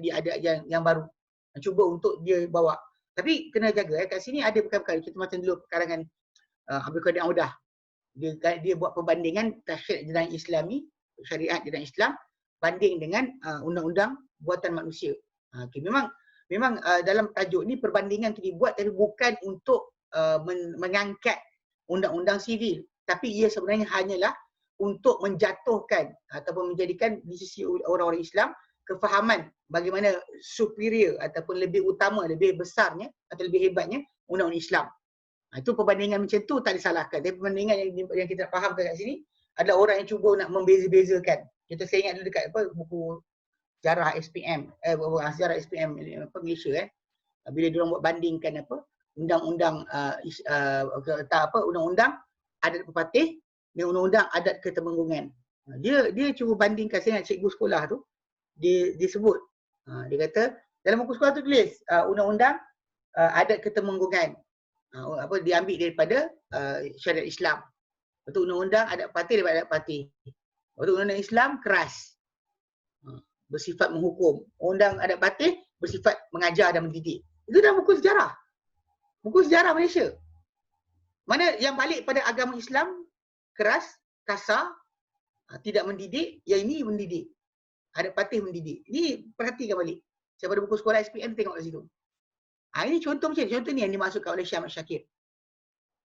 yang baru. Cuba untuk dia bawa. Tapi kena jaga kat sini ada perkara-perkara kita macam dulu karangan Abdul Qadir Audah. Dia buat perbandingan tasyri' dan Islami, syariat dan Islam banding dengan undang-undang buatan manusia. Okay. Memang dalam tajuk ni perbandingan tu dibuat tapi bukan untuk mengangkat undang-undang sivil, tapi ia sebenarnya hanyalah untuk menjatuhkan ataupun menjadikan di sisi orang-orang Islam kefahaman bagaimana superior ataupun lebih utama, lebih besarnya atau lebih hebatnya undang-undang Islam. Itu perbandingan macam tu tak disalahkan. Tapi perbandingan yang kita faham kat sini adalah orang yang cuba nak membeza-bezakan. Saya ingat dulu dekat buku sejarah SPM, sejarah SPM Malaysia bila dia orang buat bandingkan undang-undang undang-undang adat berpatih dengan undang-undang adat ketemenggungan. Dia cuba bandingkan. Saya ingat cikgu sekolah tu dia sebut, dia kata dalam buku sekolah tu tulis undang-undang adat ketemenggungan diambil daripada syariat Islam. Betul, undang-undang adat patih daripada adat patih. Betul, undang-undang Islam keras, bersifat menghukum. Undang adat patih bersifat mengajar dan mendidik. Itu dalam buku sejarah. Buku sejarah Malaysia. Mana yang balik pada agama Islam keras, kasar, tidak mendidik, yang ini mendidik. Adat patih mendidik. Ini perhatikan balik. Saya pada buku sekolah SPM tengok kat situ. Ini contoh macam ni. Contoh ni yang dimaksudkan oleh Syekh Ahmad Syakir.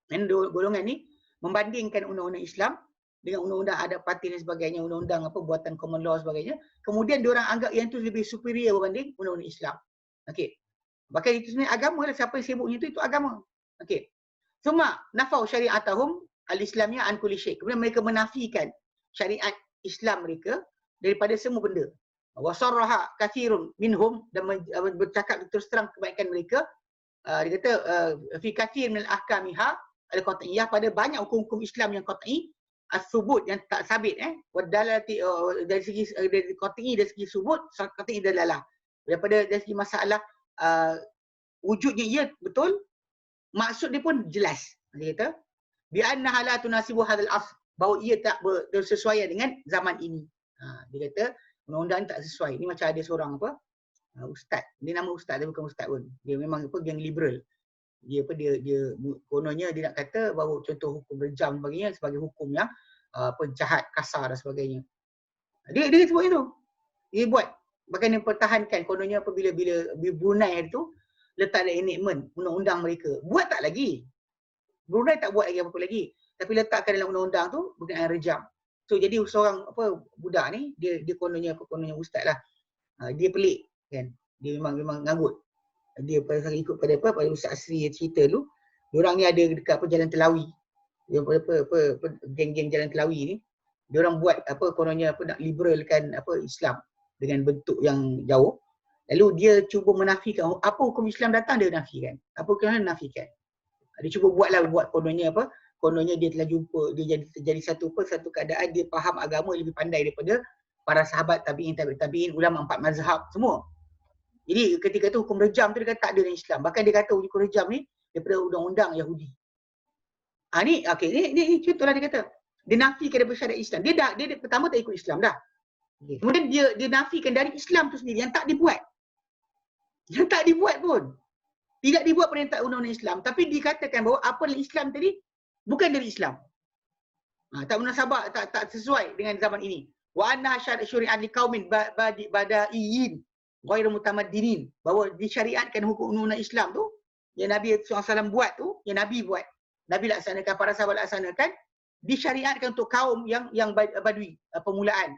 Dan golongan ni membandingkan undang-undang Islam dengan undang-undang adat patih dan sebagainya, undang-undang buatan common law sebagainya. Kemudian diorang anggap yang tu lebih superior berbanding undang-undang Islam. Okey. Bahkan itu sebenarnya agama lah. Siapa yang sibuknya itu agama. Okey. Suma nafau syariatahum al-islamiyah an kulli syai'. Kemudian mereka menafikan syariat Islam mereka daripada semua benda. Wa sarraha kathirun minhum, dan bercakap terus terang kebaikan mereka. Dia kata fi kathir min al-ahkamiha al-qat'iyyah, pada banyak hukum-hukum Islam yang qat'i, as-subut yang tak sabit, wadalati dari segi qat'i, dari segi subut, qat'i dalalah. Daripada dari segi masalah wujudnya ia betul, maksud dia pun jelas. Dia kata bi annaha la tunasibu hadzal asr, bahawa ia tak bersesuaian dengan zaman ini. Dia kata undang-undang tak sesuai. Ini macam ada seorang ustaz. Dia nama ustaz, dia bukan ustaz pun. Dia memang geng liberal. Dia kononnya dia nak kata bahawa contoh hukum rejam sebagainya sebagai hukum yang jahat, kasar dan sebagainya. Dia sebut itu. Dia buat. Bahkan dia pertahankan kononnya bila Brunei itu letak ada enactment undang-undang mereka. Buat tak lagi. Brunei tak buat lagi apa-apa lagi. Tapi letakkan dalam undang-undang tu berkenaan rejam. So jadi seorang budak ni dia kononnya ustaz lah. Dia pelik kan. Dia memang nganggut. Dia ikut pada Ustaz Asri cerita dulu. Diorang ni ada dekat Jalan Telawi. Dia geng-geng Jalan Telawi ni. Diorang buat kononnya nak liberalkan Islam dengan bentuk yang jauh. Lalu dia cuba menafikan apa hukum Islam datang, dia nafikan. Apa hukum Islam nafikan. Dia cuba buat kononnya dia telah jumpa, dia jadi satu keadaan dia faham agama lebih pandai daripada para sahabat tabi'in, ulama 4 mazhab semua. Jadi ketika tu hukum rejam tu dia kata tak ada dalam Islam. Bahkan dia kata hukum rejam ni daripada undang-undang Yahudi. Ni contohlah dia kata. Dia nafikan daripada syariat Islam. Dia pertama tak ikut Islam dah. Kemudian dia nafikan dari Islam tu sendiri yang tak dibuat. Yang tak dibuat pun. Tidak dibuat perintah undang-undang Islam. Tapi dikatakan bahawa apa dalam Islam tadi bukan dari Islam. Tak munasabah, tak sesuai dengan zaman ini. Wa anna syari'an liqaumin badaiyin ghairu mutamaddinin, bahawa disyariatkan hukum undang-undang Islam tu yang Nabi SAW buat tu, yang Nabi buat, Nabi laksanakan, para sahabat laksanakan, disyariatkan untuk kaum yang badui, permulaan.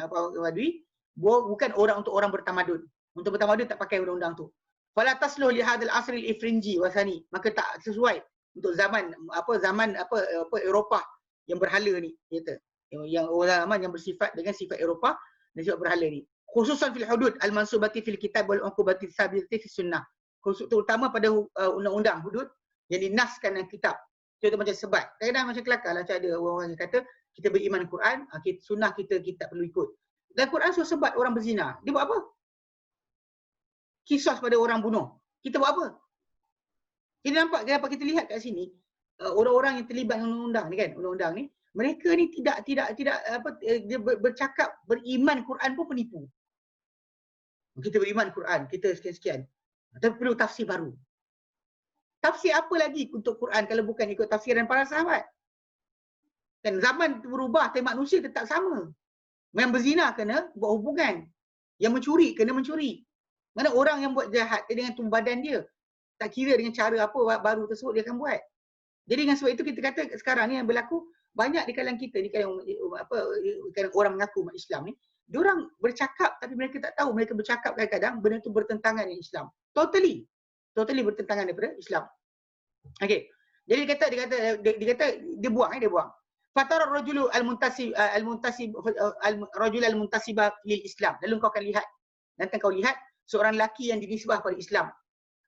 Badui bukan untuk orang bertamadun. Untuk bertamadun tak pakai undang-undang tu. Fala tasluh li hadzal asr al-ifrinji wasani, maka tak sesuai untuk zaman Eropah yang berhala ni, kata. Yang ulama yang bersifat dengan sifat Eropah dan sifat berhala ni. Khususan fil hudud al-mansubati fil kitab wal uqubati sabiti fi sunnah. Khusus terutama pada undang-undang hudud yang dinaskan dalam kitab. Contoh macam sebat. Kadang-kadang macam kelakar lah, macam ada orang yang kata kita beriman Quran, sunnah kita tak perlu ikut. Dan Quran suruh sebat orang berzina. Dia buat apa? Kisos pada orang bunuh. Kita buat apa? Kita nampak, kenapa kita lihat kat sini, orang-orang yang terlibat dengan undang-undang ni kan, undang-undang ni, mereka ni tidak dia bercakap beriman Quran pun penipu. Kita beriman Quran, kita sekian-sekian. Tapi perlu tafsir baru. Tafsir apa lagi untuk Quran kalau bukan ikut tafsiran para sahabat? Kan zaman berubah, tapi manusia tetap sama. Yang berzina kena buat hubungan. Yang mencuri kena mencuri. Mana orang yang buat jahat dengan tubuh badan dia, tak kira dengan cara apa baru tersebut dia akan buat. Jadi dengan sebab itu kita kata sekarang ni yang berlaku banyak di kalangan kita, di kalangan orang mengaku umat Islam ni, diorang bercakap tapi mereka tak tahu mereka bercakap kadang-kadang benda tu bertentangan dengan Islam. Totally bertentangan daripada Islam. Okey. Jadi dia kata dia buang. Fatara rajulu rajul al-muntasiba lil Islam. Lalu kau akan lihat, nanti kau lihat seorang lelaki yang dinisbah pada Islam.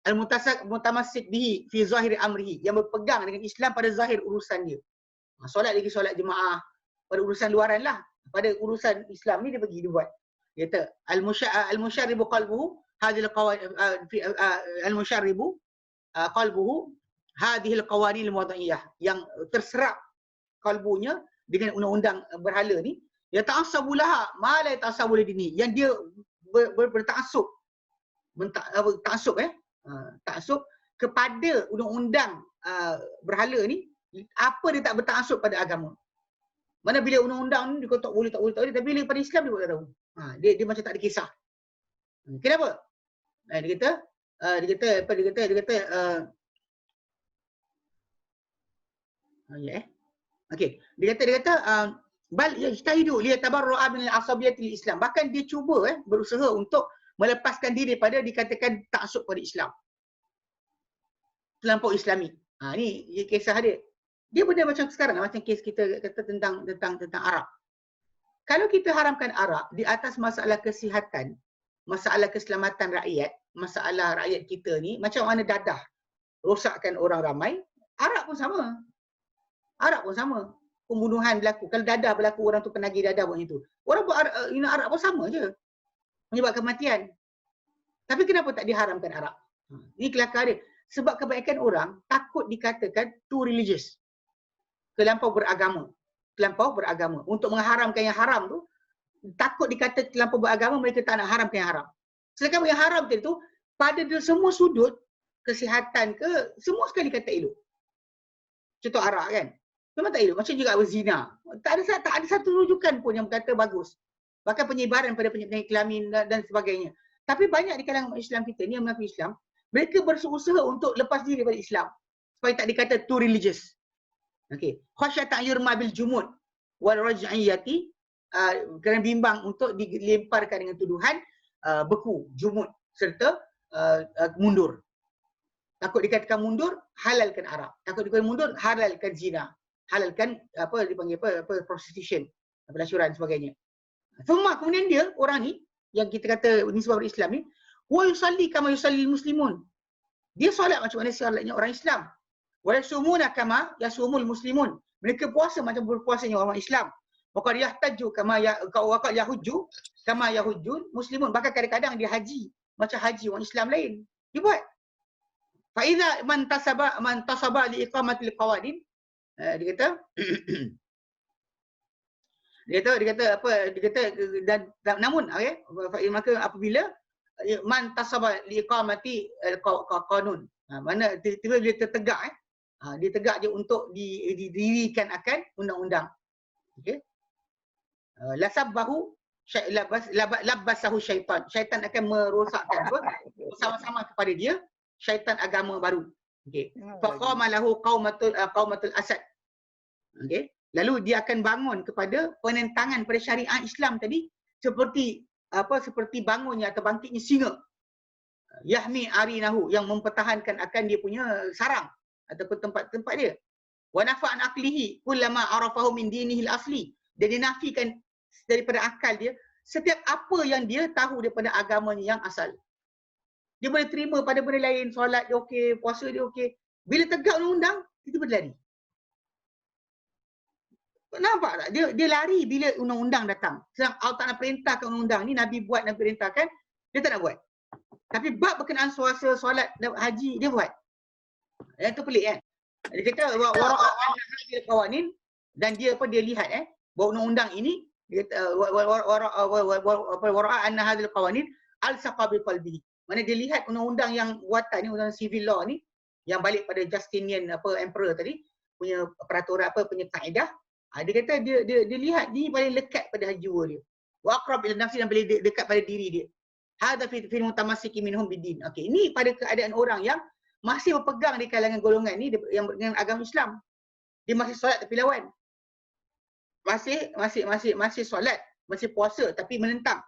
Al-mutamassik bihi fi zahir amrihi, yang berpegang dengan Islam pada zahir urusan dia. Solat lagi solat jemaah, pada urusan luaran lah. Pada urusan Islam ni dia pergi dia buat. Dia kata al-musyarribu qalbuhu hadhil qawanin al-musyarribu qalbuhu hadhil qawanin al-wad'iyah, yang terserap kalbunya dengan undang-undang berhala ni, ya ta'assabu laha ma la ta'assabu lidini, yang dia bertaksub taksub kepada undang-undang berhala ni, apa dia tak bertaksub pada agama. Mana bila undang-undang ni dia tak boleh, tapi bila pada Islam dia tak tahu. Dia macam tak ada kisah. Kenapa? Dia kata bal yajtahidu li yatabarra'a min al-'asabiyyati Islam. Bahkan dia cuba berusaha untuk melepaskan diri daripada dikatakan taksub pada Islam. Terlampau Islami. Ni kisah dia. Dia benda macam sekarang, macam kes kita kata tentang Arab. Kalau kita haramkan Arab di atas masalah kesihatan, masalah keselamatan rakyat, masalah rakyat kita ni, macam mana dadah rosakkan orang ramai, Arab pun sama. Pembunuhan berlaku. Kalau dadah berlaku, orang tu penagih dadah buat itu. Orang buat Arab pun sama je. Menyebabkan kematian. Tapi kenapa tak diharamkan Arab? Ini kelakar dia. Sebab kebanyakan orang takut dikatakan too religious. Terlampau beragama. Untuk mengharamkan yang haram tu, takut dikata terlampau beragama, mereka tak nak haramkan yang haram. Sedangkan yang haram tu, pada semua sudut, kesihatan ke, semua sekali kata elok. Contoh arak kan? Memang tak elok. Macam juga berzina. Tak ada satu rujukan pun yang berkata bagus. Bahkan penyebaran pada penyakit kelamin dan sebagainya. Tapi banyak di kalangan Islam kita ni yang mengaku Islam, mereka berusaha untuk lepas diri daripada Islam. Supaya tak dikata too religious. Okey. Khasyatan yurma bil jumud wal raj'iyati, kerana bimbang untuk dilemparkan dengan tuduhan beku, jumud serta mundur. Takut dikatakan mundur, halalkan Arab. Takut dikatakan mundur, halalkan zina. Halalkan prostitution, pelacuran sebagainya. Semua kemudian dia orang ni yang kita kata nisbah Islam ni, wa yusalli kama yusalli muslimun. Dia solat macam mana solatnya orang Islam. Wa yasumuna kama yasumul muslimun. Mereka puasa macam berpuasanya orang Islam. Maka yahtaju kama yahujju kama yahujjul muslimun. Bahkan kadang-kadang dia haji macam haji orang Islam lain. Dia buat. Fa iza man tasaba li iqamatil qawanin, dia kata namun okey, maka apabila man tasaba li iqamati qanun, mana tiba-tiba dia tertegak dia tegak je untuk didirikan akan undang-undang. Okey. Lasabbahu labbasahu syaitan. Syaitan akan merosakkan bersama-sama kepada dia syaitan agama baru. Okey. Faqama lahu qaumatul asad. Okey. Lalu dia akan bangun kepada penentangan pada syariat Islam tadi seperti bangunnya atau bangkitnya singa. Yahmi arinahu, yang mempertahankan akan dia punya sarang. ataupun tempat-tempat dia. Wa nafa an aqlihi kullama arafahu min dinihi al-asli. Dan dia nafikan daripada akal dia setiap apa yang dia tahu daripada agamanya yang asal. Dia boleh terima pada benda lain, solat dia okey, puasa dia okey. Bila tegak undang-undang, kita berlari. Nampak tak? Dia lari bila undang-undang datang. Sedang Allah Ta'ala perintahkan undang-undang ni, Nabi buat, Nabi perintahkan, dia tak nak buat. Tapi bab berkenaan puasa, solat, haji, dia buat. Yang tu pelik kan? Dia kata wara'an hadil qawanin, dan dia lihat bahawa undang-undang ini dia wara'an hadil qawanin al-saqa bi qalbihi. Mana dia lihat undang-undang yang buatan ni, undang civil law ni yang balik pada Justinian emperor tadi punya peraturan punya kaedah. Dia kata dia lihat ni paling lekat pada jiwa dia. Wa aqrab ila nafsi, dan paling dekat pada diri dia. Hadza fi mutamassiki minhum bid-din. Okey, ini pada keadaan orang yang masih berpegang di kalangan golongan ni yang dengan agama Islam. Dia masih solat tapi lawan. Masih solat, masih puasa tapi menentang.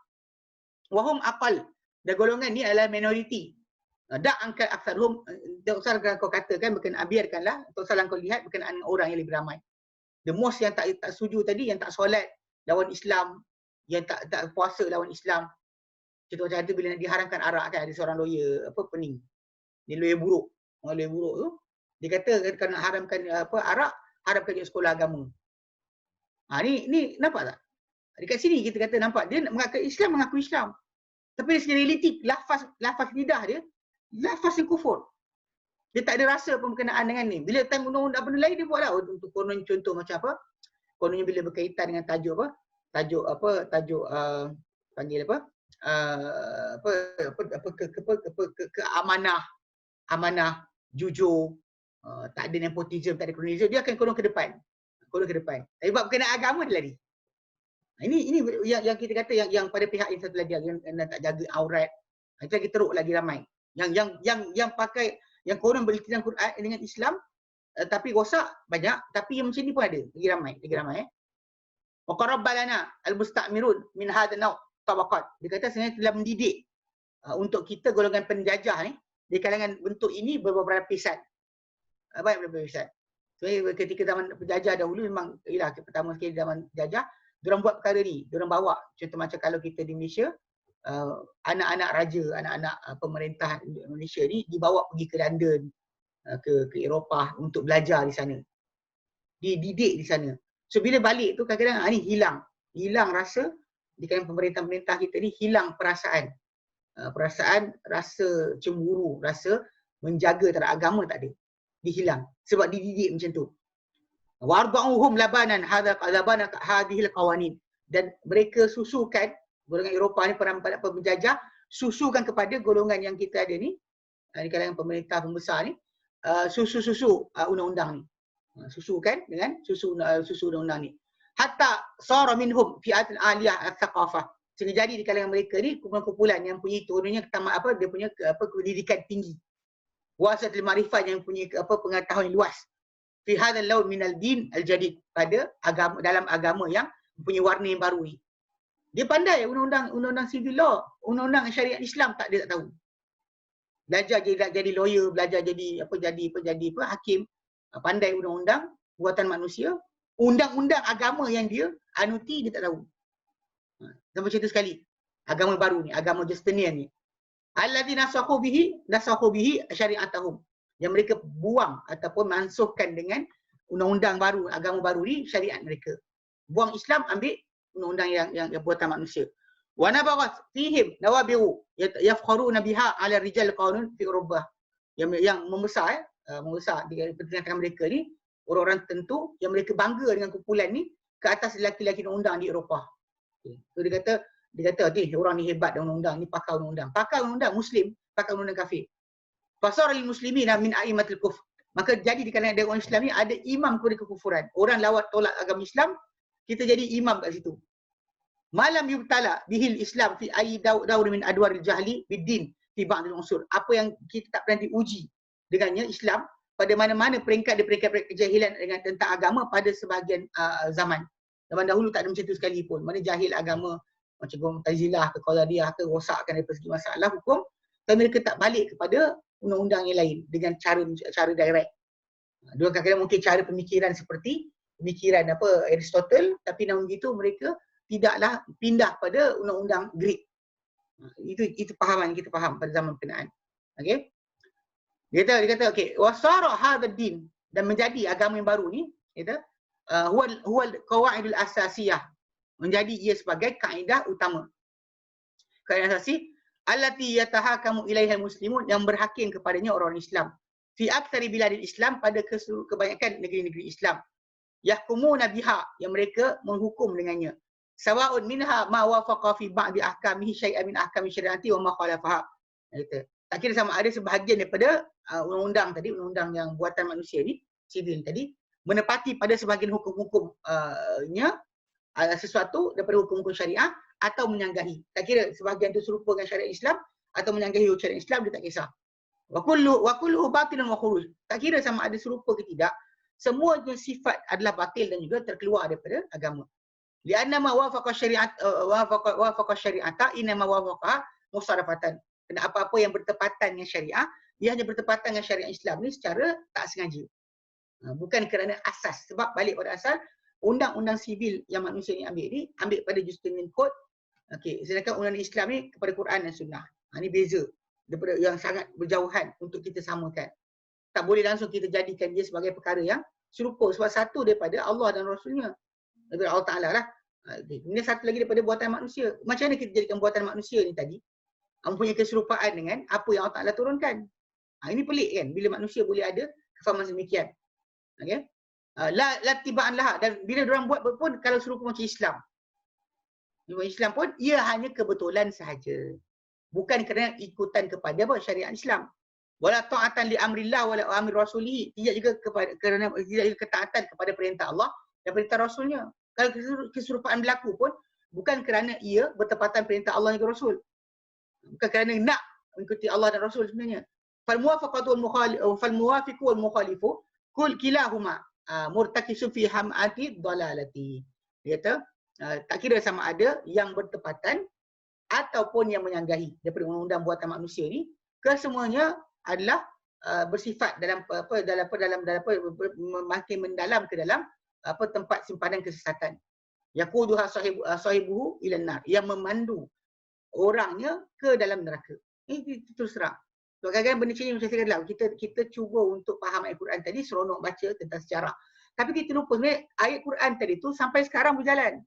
Wahum aqal. Dan golongan ni adalah minoriti. Dak angkat aksarhum, tak usah kau katakan, biarkanlah, tak usah kau lihat berkenaan orang yang lebih ramai. The most yang tak setuju tadi, yang tak solat lawan Islam, yang tak puasa lawan Islam. Contoh macam tu bila nak diharamkan arak kan, ada seorang lawyer pening. Dia lawyer buruk. Orang lawyer buruk tu, dia kata kalau nak haramkan arak, haramkan je sekolah agama. Ni nampak tak? Dekat sini kita kata nampak dia mengaku Islam. Tapi dari segi realiti, lafaz lidah dia, lafaz yang kufur. Dia tak ada rasa pun berkenaan dengan ni. Bila time undang-undang benda lain dia buat lah. Untuk konon contoh macam apa? Kononnya bila berkaitan dengan tajuk panggil amanah, jujur, tak ada nepotism, tak ada kronisme, dia akan konon ke depan. Tapi buat berkenaan agama dia lari. Ini yang kita kata yang pada pihak yang satu lagi yang tak jaga aurat. Itu lagi teruk lagi ramai. Yang pakai yang konon beritiran Quran dengan Islam tapi rosak banyak, tapi yang macam ni pun ada, lagi ramai. Wa qarabbalana al-musta'mirun min hadha naw tabaqat. Dia kata sebenarnya telah mendidik untuk kita golongan penjajah ni di kalangan bentuk ini beberapa lapisan. Banyak lapisan. Sebenarnya ketika zaman penjajah dahulu memang pertama sekali zaman penjajah, diorang buat perkara ni, diorang bawa. Contoh macam kalau kita di Malaysia, anak-anak raja, anak-anak pemerintah Malaysia ni dibawa pergi ke London, ke Eropah untuk belajar di sana. Dididik di sana. So bila balik tu kadang-kadang ni hilang rasa di kalangan pemerintah kita ni, hilang perasaan, rasa cemburu, rasa menjaga terhadap agama tak ada. Dihilang sebab dididik macam tu. Warba'uhum labanan hadhil qawanin, dan mereka susukan golongan Eropah ni, penjajah susukan kepada golongan yang kita ada ni di kalangan pemerintah pembesar ni, susu undang-undang ni, susukan dengan susu undang-undang ni, hatta sara minhum fi'atul aliyah al-thaqafah, sehingga jadi di kalangan mereka ni kumpulan yang punya turunnya dia punya pendidikan tinggi, wasatul ma'rifat, yang punya pengetahuan luas, fi hadzal lawn minal din al-jadid, pada agama, dalam agama yang mempunyai warna yang baru ni. Dia pandai undang-undang civil law, undang-undang syariat Islam dia tak tahu. Belajar jadi lawyer, belajar jadi hakim, pandai undang-undang buatan manusia, undang-undang agama yang dia anuti dia tak tahu. Sama macam tu sekali. Agama baru ni, agama Justinian ni. Allazi nasakhu bihi syari'atahum. Yang mereka buang ataupun mansuhkan dengan undang-undang baru, agama baru ni, syariat mereka. Buang Islam, ambil undang-undang yang buatan manusia. Wa nabarat fihim nawabiru yafkharuna biha 'ala rijal qanun fi Eropah. Yang membesar di tengah-tengah mereka ni, orang-orang tertentu yang mereka bangga dengan kumpulan ni ke atas lelaki-lelaki undang-undang di Eropah. So dia kata orang ni hebat dengan undang-undang ni, pakar undang-undang Muslim, pakar undang-undang kafir. Fasara lil muslimina min a'immatil kufr. Maka jadi di kalangan orang Islam ni ada imam kepada kekufuran. Orang lawat tolak agama Islam, kita jadi imam kat situ. Malam yubtala bihil Islam fi ayyi daur min adwaril jahli biddin fi ba'dil unsur. Apa yang kita tak pernah diuji dengannya Islam pada mana-mana peringkat kejahilan dengan tentang agama pada sebahagian zaman. Zaman dahulu tak ada macam tu sekali pun. Mana jahil agama macam Mu'tazilah ke Qadariyah ke, rosakkan dari segi masalah hukum, tapi mereka tak balik kepada undang-undang yang lain dengan cara direct. Dia kadang-kadang mungkin cara pemikiran seperti pemikiran Aristotle, tapi namun begitu mereka tidaklah pindah pada undang-undang Greek. Itu pahaman yang kita faham pada zaman berkenaan. Okey. Dia kata okey, wasara hadzal din, dan menjadi agama yang baru ni, kata huwa qawaidul asasiyah, menjadi ia sebagai kaedah utama. Kaedah asasi allati yatahakamu ilaiha muslimun, yang berhakim kepadanya orang Islam. Fi aktsari biladil Islam, pada kebanyakan negeri-negeri Islam. Yahkumuna biha, yang mereka menghukum dengannya. Sawa'un minha ma wafaqa fi ba'di ahkamihi syai'an min ahkami syariati wa ma khalafaha. Kata, tak kira sama ada sebahagian daripada undang-undang tadi, undang-undang yang buatan manusia ni, sivil tadi, menepati pada sebahagian hukum-hukumnya sesuatu daripada hukum-hukum syariah atau menyanggahi. Tak kira sebahagian itu serupa dengan syariat Islam atau menyanggahi syariat Islam, dia tak kisah. Wa kulluhu batilun wa khuruj. Tak kira sama ada serupa ke tidak, semuanya sifat adalah batil dan juga terkeluar daripada agama. Lianna ma wafaqa syariat wafaqa syariata inna ma wafaqa musarafatan. Kerana apa-apa yang bertepatan dengan syariah, dia hanya bertepatan dengan syariat Islam ni secara tak sengaja. Bukan kerana asas. Sebab balik pada asal, undang-undang sivil yang manusia ni ambil pada Justinian Code. Okey, sedangkan undang-undang Islam ni kepada Quran dan Sunnah. Ini beza daripada yang sangat berjauhan untuk kita samakan. Tak boleh langsung kita jadikan dia sebagai perkara yang serupa, sebab satu daripada Allah dan Rasulnya, daripada Allah Ta'ala lah. Ini satu lagi daripada buatan manusia. Macam mana kita jadikan buatan manusia ni tadi mempunyai keserupaan dengan apa yang Allah Ta'ala turunkan? Ini pelik kan, bila manusia boleh ada kefahaman sedemikian. Okay? La tibaan lah, dan bila diorang buat pun kalau serupa macam Islam. Islam pun ia hanya kebetulan sahaja. Bukan kerana ikutan kepada syariat Islam. Wala ta'atan li amrillah wala amir rasulih, tidak juga kerana tidak juga ketaatan kepada perintah Allah dan perintah Rasulnya. Kalau keserupaan berlaku pun bukan kerana ia bertepatan perintah Allah dan Rasul. Bukan kerana nak mengikuti Allah dan Rasul sebenarnya. Fal muwafaqatu wal mukhalifu kul kilahuma murtakisun fi hamati dhalalati. Dia kata tak kira sama ada yang bertepatan ataupun yang menyanggahi daripada undang-undang buatan manusia ni, kesemuanya adalah bersifat makin mendalam ke dalam tempat simpanan kesesatan. Yaquduha sahibuhu ilan nar, yang memandu orangnya ke dalam neraka. Ini terus terang. So, kadang-kadang benda macam ni macam saya kata, kita cuba untuk faham ayat Quran tadi, seronok baca tentang sejarah. Tapi kita lupa sebenarnya ayat Quran tadi tu sampai sekarang berjalan.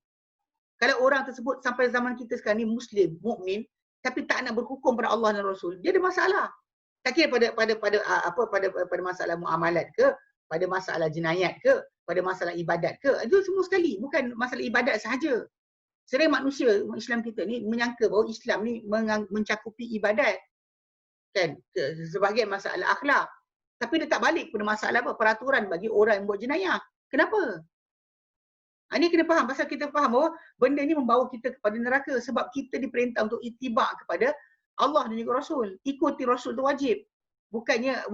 Kalau orang tersebut sampai zaman kita sekarang ni Muslim, mukmin, tapi tak nak berhukum pada Allah dan Rasul, dia ada masalah. Tak kira pada masalah muamalat ke, pada masalah jenayat ke, pada masalah ibadat ke, itu semua sekali, bukan masalah ibadat sahaja. Sering manusia Islam kita ni menyangka bahawa Islam ni mencakupi ibadat, kan, sebagai masalah akhlak. Tapi dia tak balik kepada masalah peraturan bagi orang yang buat jenayah. Kenapa? Ini kena faham, pasal kita faham bahawa benda ni membawa kita kepada neraka sebab kita diperintah untuk ittiba' kepada Allah dan juga Rasul. Ikuti Rasul tu wajib. Bukannya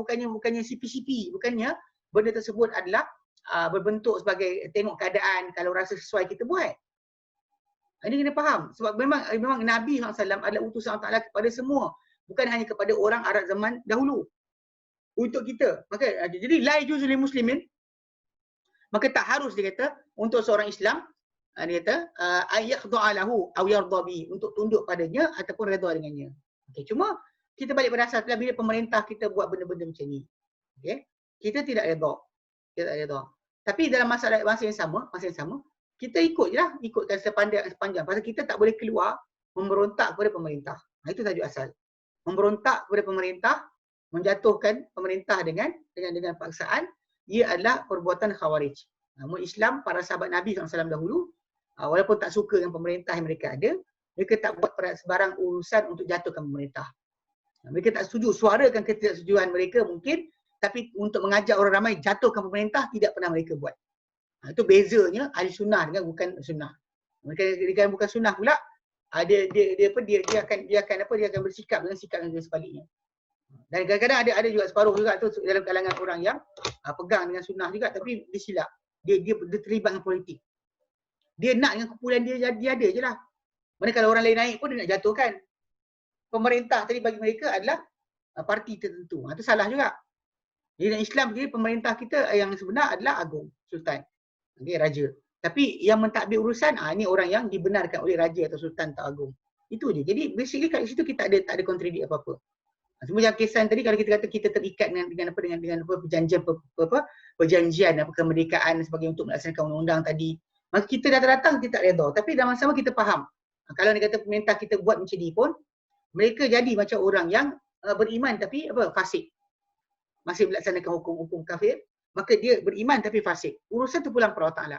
CP-CP, bukannya benda tersebut adalah berbentuk sebagai tengok keadaan, kalau rasa sesuai kita buat. Ini kena faham sebab memang Nabi SAW adalah utusan Allah Ta'ala kepada semua, bukan hanya kepada orang Arab zaman dahulu. Untuk kita. Maka jadi la yajuzu lil muslimin, maka tak harus dia kata untuk seorang Islam, dia kata ayyakhdha'a lahu aw yardha bi, untuk tunduk padanya ataupun redha dengannya. Okey, cuma kita balik pada asas bila pemerintah kita buat benda-benda macam ni. Okey, kita tidak redha. Kita tak redha. Tapi dalam masa yang sama, kita ikut je lah, ikutkan sepanjang. Pasal kita tak boleh keluar memberontak kepada pemerintah. Itu tajuk asal. Memberontak kepada pemerintah, menjatuhkan pemerintah dengan paksaan, ia adalah perbuatan khawarij. Namun Islam, para sahabat Nabi SAW dahulu, walaupun tak suka dengan pemerintah yang mereka ada, mereka tak buat sebarang urusan untuk jatuhkan pemerintah. Mereka tak setuju, suarakan ketidaksetujuan mereka mungkin, tapi untuk mengajak orang ramai jatuhkan pemerintah, tidak pernah mereka buat. Itu bezanya ahli sunnah dengan bukan sunnah. Mereka bukan sunnah pula, dia akan bersikap dengan sikap yang sebaliknya. Dan kadang-kadang ada juga separuh juga tu dalam kalangan orang yang pegang dengan sunnah juga, tapi dia silap. Dia terlibat dengan politik. Dia nak dengan kumpulan dia ada je lah. Mana kalau orang lain naik pun dia nak jatuhkan. Pemerintah tadi bagi mereka adalah parti tertentu. Itu salah juga. Jadi dalam Islam sendiri pemerintah kita yang sebenar adalah agung, sultan. Okay, raja. Tapi yang mentadbir urusan, ini orang yang dibenarkan oleh raja atau sultan atau agung. Itu je. Jadi basically kat situ kita tak ada kontradik apa-apa. Semua yang kesan tadi kalau kita kata kita terikat dengan perjanjian kemerdekaan sebagai untuk melaksanakan undang-undang tadi, maka kita datang kita tak redha. Tapi dalam masa sama kita faham. Kalau dia kata pemerintah kita buat macam ni pun, mereka jadi macam orang yang beriman tapi fasik. Masih melaksanakan hukum-hukum kafir, maka dia beriman tapi fasik. Urusan tu pulang kepada Allah Ta'ala.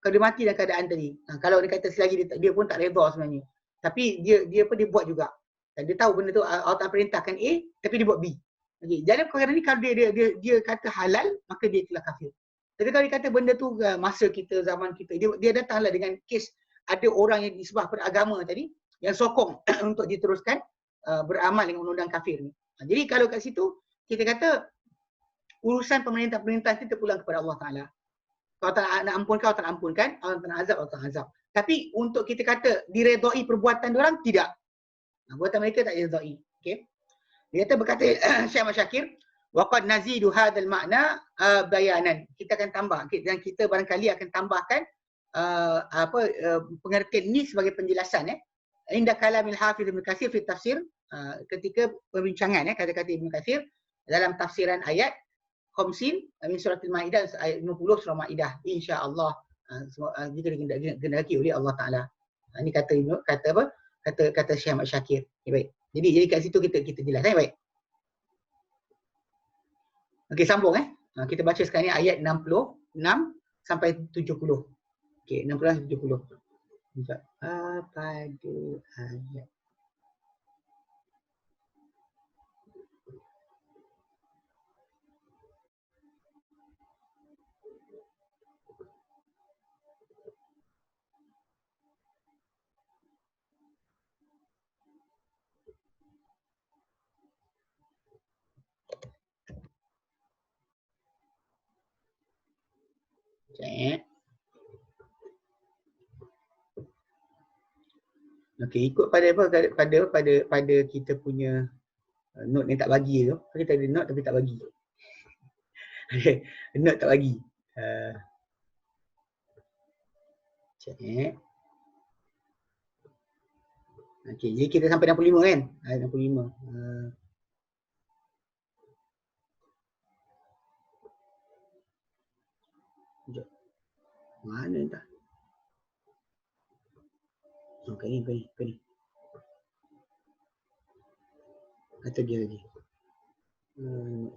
Kalau dia mati dalam keadaan tadi. Kalau dia kata selagi dia pun tak redha sebenarnya. Tapi dia buat juga. Dan dia tahu benda tu Allah Ta'ala perintahkan A, tapi dia buat B. Okay. Dalam perkara ni kalau dia kata halal, maka dia telah kafir. Tapi kalau dia kata benda tu masa kita, zaman kita, dia datanglah dengan kes ada orang yang disebah pada agama tadi, yang sokong untuk diteruskan beramal dengan undang-undang kafir ni. Jadi kalau kat situ, kita kata urusan pemerintah-pemerintah itu terpulang kepada Allah Ta'ala. Kalau tak nak ampunkan, Allah tak nak ampunkan. Allah tak nak azab, Allah tak nak azab. Tapi untuk kita kata diredai perbuatan diorang, tidak. Perbuatan mereka tak diredai. Okay. Dia kata berkata Syekh Ahmad Syakir, waqad nazidu hadzal makna bayanan. Kita akan tambah, dan kita barangkali akan tambahkan pengertian ini sebagai penjelasan. Inda kalamil Hafiz Ibn Katsir fi tafsir, ketika perbincangan kata-kata Ibn Katsir dalam tafsiran ayat Khamsin min surah Al-Ma'idah, ayat 50 surah Ma'idah, insya-Allah jika dikehendaki oleh Allah Taala. Ini kata Syekh Ahmad Syakir. Okay, baik. Jadi kat situ kita jelas. Baik. Okey, sambung kita baca sekarang ni ayat 66 sampai 70. Okey, 60 70. Pada ayat Okey, ikut pada kita punya note yang tak bagi tu. Kita ada note tapi tak bagi. Note tak bagi. Check. Okey, jadi kita sampai 65 kan? 65. Sekejap. Mana entah. Okey, ni. Atau dia lagi.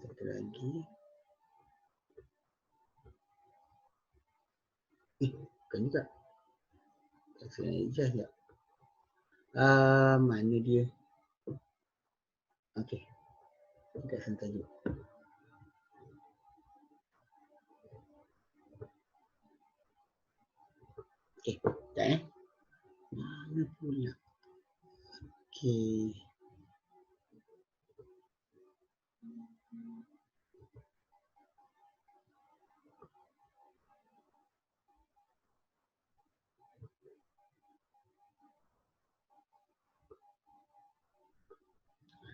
Satu lagi. Bukan juga. Saya ijaz tak? Mana dia? Okey. Kita sentuh tajuk. Okey, sekejap Mana pula? Okey.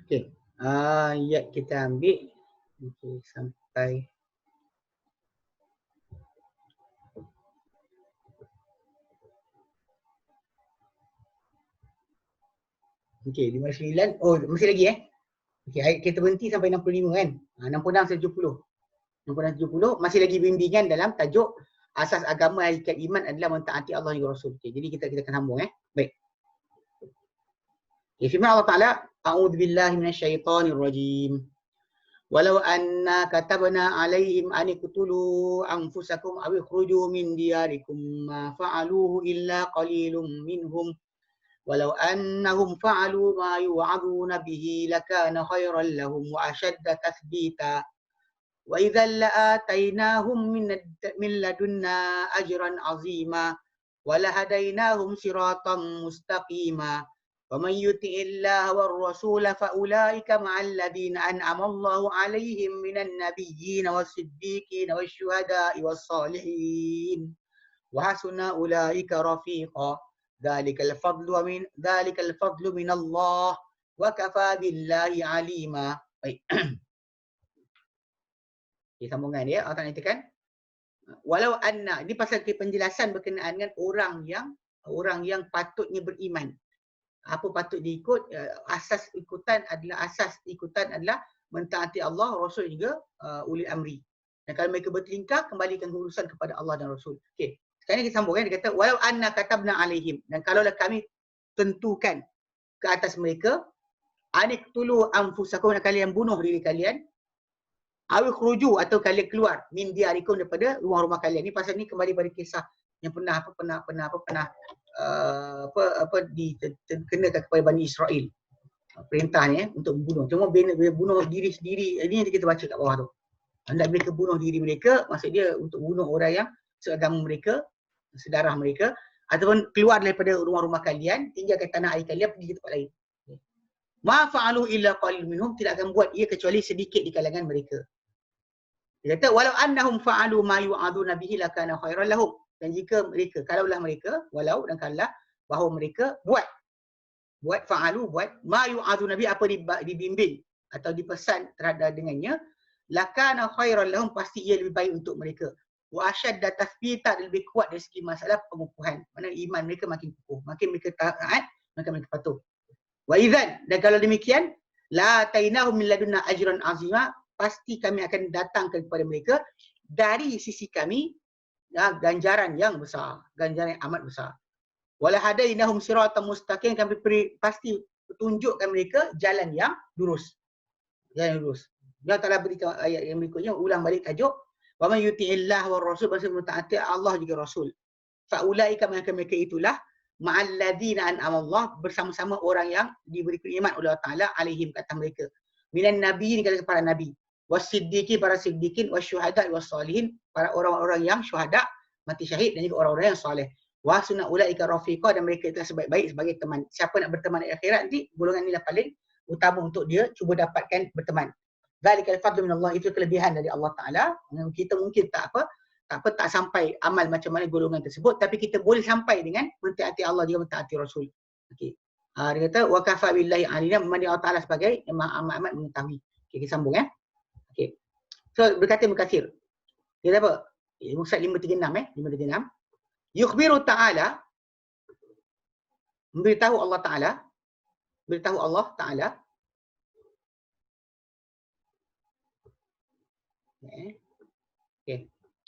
Okey. Ayat kita ambil sampai okey, 59. Oh, masih lagi Okey, kita berhenti sampai 65 kan? 66 sampai 70. 66 70 masih lagi bimbingan dalam tajuk asas agama hakikat iman adalah mentaati Allah dan Rasul. Okey, jadi kita akan sambung Baik. Okay, firman Allah Taala, a'udzubillahi minasyaitonir rajim. Walau anna katabna alaihim an iqtulu anfusakum aw ikhruju min diyarikum ma fa'aluhu illa qalilum minhum. Walau annahum fa'alu ma yu'aduna bihi lakana khairan lahum wa ashadda tathbita. Wa idzal la'atainahum min ladunna ajran 'azima wa lahadainahum siratan mustaqima. Wa man yuti'illaha war rasula fa ulaika ma'al ladzina an'ama Allahu 'alaihim minan nabiyyin was-siddiqin wasyuhada'i was-salihin. Wa hasuna ulaika rafiqa. Dzalikal fadlu min Allah wa kafa billahi 'alima. Baik. Okay, sambungan dia, Allah Ta'ala nyatakan, walau anna, ini pasal penjelasan berkenaan dengan orang yang patutnya beriman. Apa patut diikut? Asas ikutan adalah mentaati Allah, Rasul juga ulil amri. Dan kalau mereka bertelingkar, kembalikan urusan kepada Allah dan Rasul. Okey. Sekarang kita sambung, dia kata walau anna katabna alaihim, dan kalaulah kami tentukan ke atas mereka, aniqtulu anfusakum, kalian bunuh diri kalian, aw khruju, atau kalian keluar min diarikum, daripada rumah-rumah kalian. Ni pasal ni kembali pada kisah yang pernah dikenakan kepada Bani Israel. Perintahnya untuk membunuh. Cuma bila bunuh diri sendiri, ini yang kita baca kat bawah tu. Hendak mereka bunuh diri mereka, maksud dia untuk bunuh orang yang seagama mereka, sedarah mereka, ataupun keluar daripada rumah-rumah kalian, tinggalkan tanah air kalian, pergi ke tempat lain. Ma fa'alu illa qalil minhum, tidak akan buat ia kecuali sedikit di kalangan mereka. Dia kata walau annahum fa'alu ma yu'aduna bihi lakana khairan lahum. Dan jika mereka, kalaulah mereka, walau dan kalaulah bahawa mereka buat ma yu'aduna bihi, apa dibimbing atau dipesan terhadap dengannya, lakana khairan lahum, pasti ia lebih baik untuk mereka. Wa ashadda tathbita, lebih kuat dari segi masalah pengukuhan. Mana iman mereka makin kukuh, makin mereka taat, maka mereka patuh. Wa idzan, dan kalau demikian, la tainahum min ladunna ajran azima, pasti kami akan datangkan kepada mereka dari sisi kami ganjaran yang besar, ganjaran yang amat besar. Wala hadainahum siratan mustaqim, kami pasti tunjukkan mereka jalan yang lurus. Jalan yang lurus. Allah Ta'ala berikan ayat yang berikutnya, ulang balik tajuk, wa man yuti'illah wa rasul, berarti mentaati Allah juga Rasul. Fa ulaika, mereka itulah ma'al ladzina an'ama Allah, bersama-sama orang yang diberi nikmat oleh Allah Ta'ala alaihim, kata mereka. Minan nabiyyin, kata para nabi. Wasiddiqin, para siddiqin, wasyuhada wassalihin, para orang-orang yang syuhada, mati syahid, dan juga orang-orang yang soleh. Wa sunna ulaika rafiqa, dan mereka itu sebaik-baik sebagai teman. Siapa nak berteman di akhirat nanti, golongan inilah paling utama untuk dia cuba dapatkan berteman. Zalikal fadlu minallah, itu kelebihan dari Allah Ta'ala. Kita mungkin tak sampai amal macam mana golongan tersebut, tapi kita boleh sampai dengan mentaati Allah juga mentaati Rasul. Okey. Dia kata wa kafa billahi alina, memang Allah Ta'ala sebagai yang amat mengetahui. Okey, kita sambung ya. Okey. So berkata Ibn Katsir. Dia kata apa? Musa 536 536. Yukhbiru Ta'ala, memberitahu Allah Ta'ala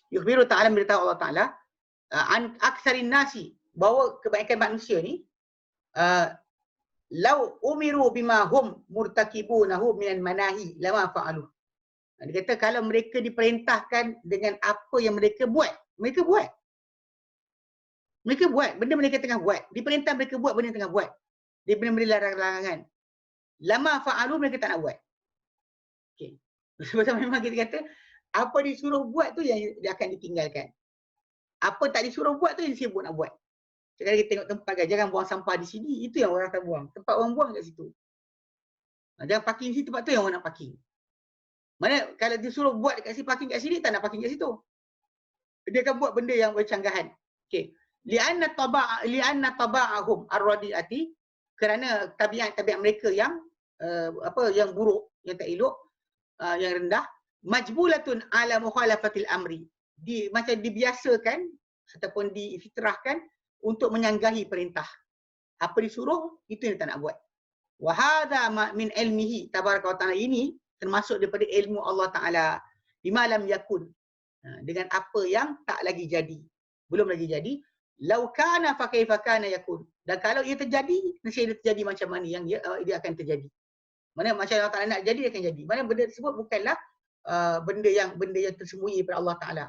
Yukhbiru Ta'ala, memberitahu Allah Ta'ala an aktsarin nasi, bahawa kebanyakan manusia ni lau umiru bima hum murtakibunahu minan manahi lama fa'alu. Dia kata kalau mereka diperintahkan dengan apa yang mereka buat, mereka buat benda mereka tengah buat, diperintah mereka buat benda yang tengah buat, dia benda-benda larangan. Lama fa'alu, mereka tak nak buat. Okey. Sebab memang kita kata apa disuruh buat tu yang dia akan ditinggalkan. Apa tak disuruh buat tu yang sibuk nak buat. Sekarang kita tengok tempat kan, jangan buang sampah di sini, itu yang orang akan buang. Tempat orang buang kat situ. Jangan parking di situ, tempat tu yang orang nak parking. Mana kalau disuruh buat dekat sini, parking kat sini, tak nak parking kat situ. Dia akan buat benda yang bercanggahan. Okey. Li'anna taba'ahum ar-radi'ati, kerana tabiat mereka yang yang buruk, yang tak elok, yang rendah, majbulatun ala mukhalafatil amri, macam dibiasakan ataupun difitrahkan untuk menyanggahi perintah. Apa disuruh, itu yang tak nak buat. Wa hadza min ilmihi tabaraka wa ta'ala, ini termasuk daripada ilmu Allah Ta'ala. Bima lam yakun, dengan apa yang tak lagi jadi, belum lagi jadi. Lau kana fa kaifa kana yakun, dan kalau ia terjadi, mesti dia terjadi macam mana yang dia akan terjadi. Mana macam Allah Ta'ala nak jadi, dia akan jadi. Mana benda tersebut bukanlah benda yang tersembunyi pada Allah Ta'ala.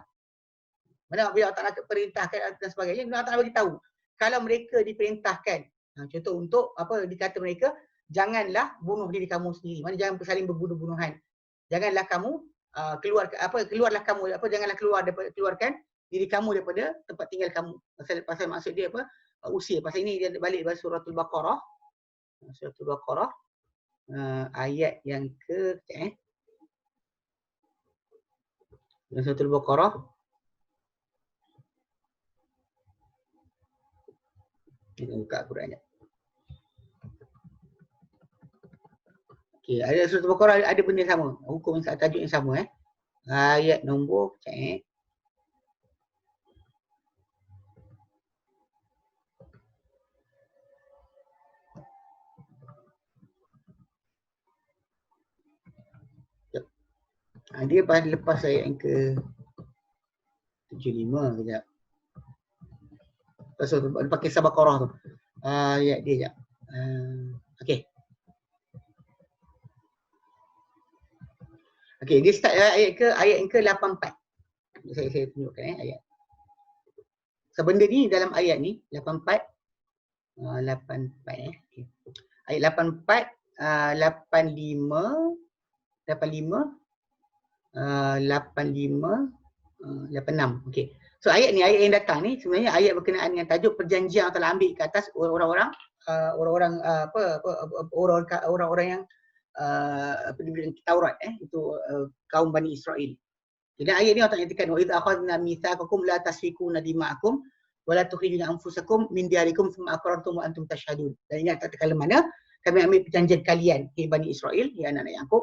Mana bila Allah Ta'ala perintahkan dan sebagainya, Allah Ta'ala beritahu. Kalau mereka diperintahkan, contoh untuk dikata mereka, janganlah bunuh diri kamu sendiri. Mana jangan saling berbunuh-bunuhan. Janganlah kamu keluarlah kamu, janganlah keluarkan diri kamu daripada tempat tinggal kamu. Pasal maksud dia usir. Pasal ini dia balik pada suratul Baqarah. Suratul Baqarah ayat yang suratul Baqarah kita buka Qurannya. Okey, ada suratul Baqarah ada benda yang sama, hukum yang tajuk yang sama Ayat nombor cek. Dia lepas ayat yang ke 75 kejap. Pasal lepas kisah Baqarah tu. Ayat dia sekejap. Okey. Okey, dia start ayat yang ke 84. Saya tunjukkan ayat. So benda ni dalam ayat ni 84 okay. Ayat 84 85 86. Okey. So ayat yang datang ni sebenarnya ayat berkenaan dengan tajuk perjanjian yang telah ambil ke atas orang-orang yang diberi Taurat itu kaum Bani Israel. Jadi ayat ni Allah nyatakan wa idz akhadna mitsaqakum la tasfikuna dima'akum wa la tukhrijuna anfusakum min diyarikum thumma aqrartum wa antum tashhadun. Dan ingat kala mana kami ambil perjanjian kalian Bani Israel, ya anak-anak Yakub,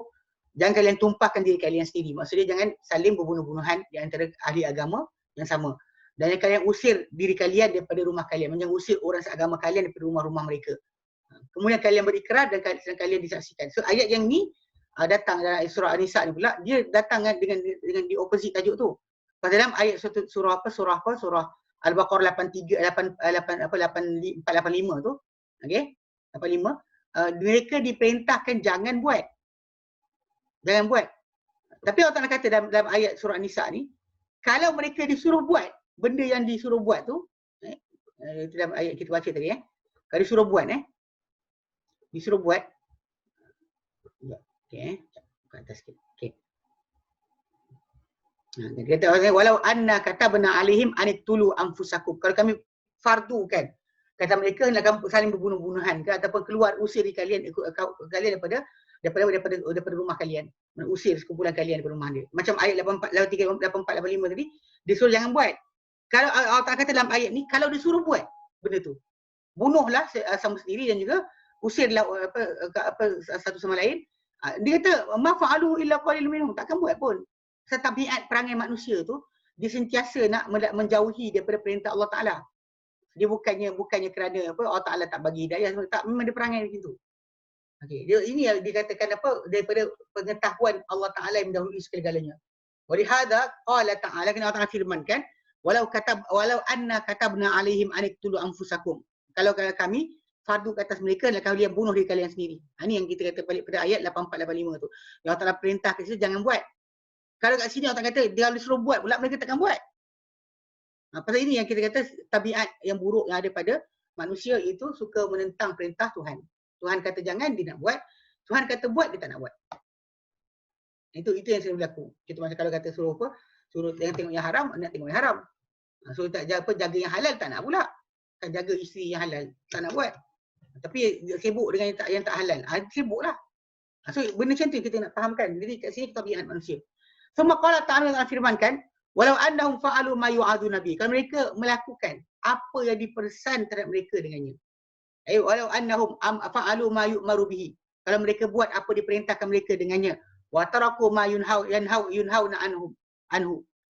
jangan kalian tumpahkan diri kalian sendiri. Maksudnya jangan saling berbunuh-bunuhan di antara ahli agama yang sama. Dan kalian usir diri kalian daripada rumah kalian, jangan usir orang seagama kalian daripada rumah-rumah mereka. Kemudian kalian berikrar dan kalian disaksikan. So ayat yang ni datang dalam surah An-Nisa ni pula, dia datang dengan di opposite tajuk tu. Pada dalam ayat surah Al-Baqarah 485 tu, okey, 85, mereka diperintahkan jangan buat. Tapi Allah Ta'ala kata dalam ayat surah An-Nisa ni, kalau mereka disuruh buat benda yang disuruh buat tu, dalam ayat kita baca tadi, kalau disuruh buat, disuruh buat, okey, kat atas sikit. Okey. Dia kata walau anna katabna alaihim anittulu anfusakum. Kalau kami fardukan, kata mereka nak saling berbunuh-bunuhan ke ataupun keluar usir kalian daripada rumah kalian, usir sekumpulan kalian daripada rumah dia. Macam ayat 84 85 tadi, dia suruh jangan buat. Kalau Allah Ta'ala kata dalam ayat ni, kalau disuruh buat benda tu, bunuhlah sama sendiri dan juga usirlah satu sama lain. Dia kata ma fa'alu illa qalil minhum, takkan buat pun. Tabiat perangai manusia tu dia sentiasa nak menjauhi daripada perintah Allah Taala. Dia bukannya kerana Allah Taala tak bagi hidayah, tak, memang dia perangai begitu. Okey, ini yang dikatakan daripada pengetahuan Allah Taala yang mendahului segala-galanya. Wa lihada qala ta'ala, kena Allah Taala firmankan, walau anna katabna alaihim aniqtulu anfusakum. Kalau kami fardu ke atas mereka adalah kalian bunuh diri kalian sendiri. Ini yang kita kata balik pada ayat 84-85 tu. Yang Allah Ta'ala perintah ke situ jangan buat. Kalau kat sini Allah kata dia disuruh buat pula mereka takkan buat. Pasal ini yang kita kata tabiat yang buruk yang ada pada manusia itu suka menentang perintah Tuhan. Tuhan kata jangan, dia nak buat. Tuhan kata buat, dia tak nak buat. Itu yang sering berlaku. Kita macam kalau kata suruh jangan tengok yang haram, nak tengok yang haram. Suruh tak jaga yang halal, tak nak pula. Kan jaga isteri yang halal, tak nak buat. Tapi sibuk dengan yang tak halal. Sibuklah. So benda macam tu kita nak fahamkan. Jadi kat sini tabiat manusia. Semua qala ta'ala firmankan, walau annahum fa'alu ma yu'adu nabi. Kalau mereka melakukan apa yang dipesan terhadap mereka dengannya. Walau annahum fa'alu ma yu'maru bihi. Kalau mereka buat apa diperintahkan mereka dengannya. Wa taraku ma yunhauna anhu.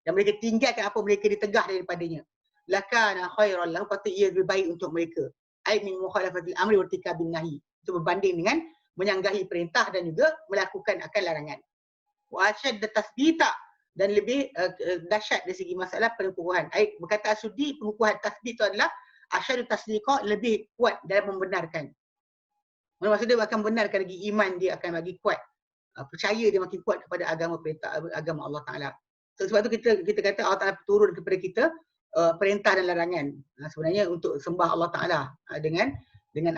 Dan mereka tinggalkan apa mereka ditegah daripadanya. Lakana khairan lahum, pasti ia lebih baik untuk mereka. Ai min mukhalafatil amri wa irtikabin nahi. Itu berbanding dengan menyanggahi perintah dan juga melakukan akan larangan. Wa ashadda tasbita, dan lebih dahsyat dari segi masalah pengukuhan. Berkata As-Suddi, pengukuhan tasbit itu adalah asyaddu tasdiqa, lebih kuat dalam membenarkan. Maksudnya dia akan benarkan lagi, iman dia akan lagi kuat. Percaya dia makin kuat kepada agama Allah Ta'ala. So, sebab tu kita kata Allah Ta'ala turun kepada kita perintah dan larangan. Sebenarnya untuk sembah Allah Ta'ala dengan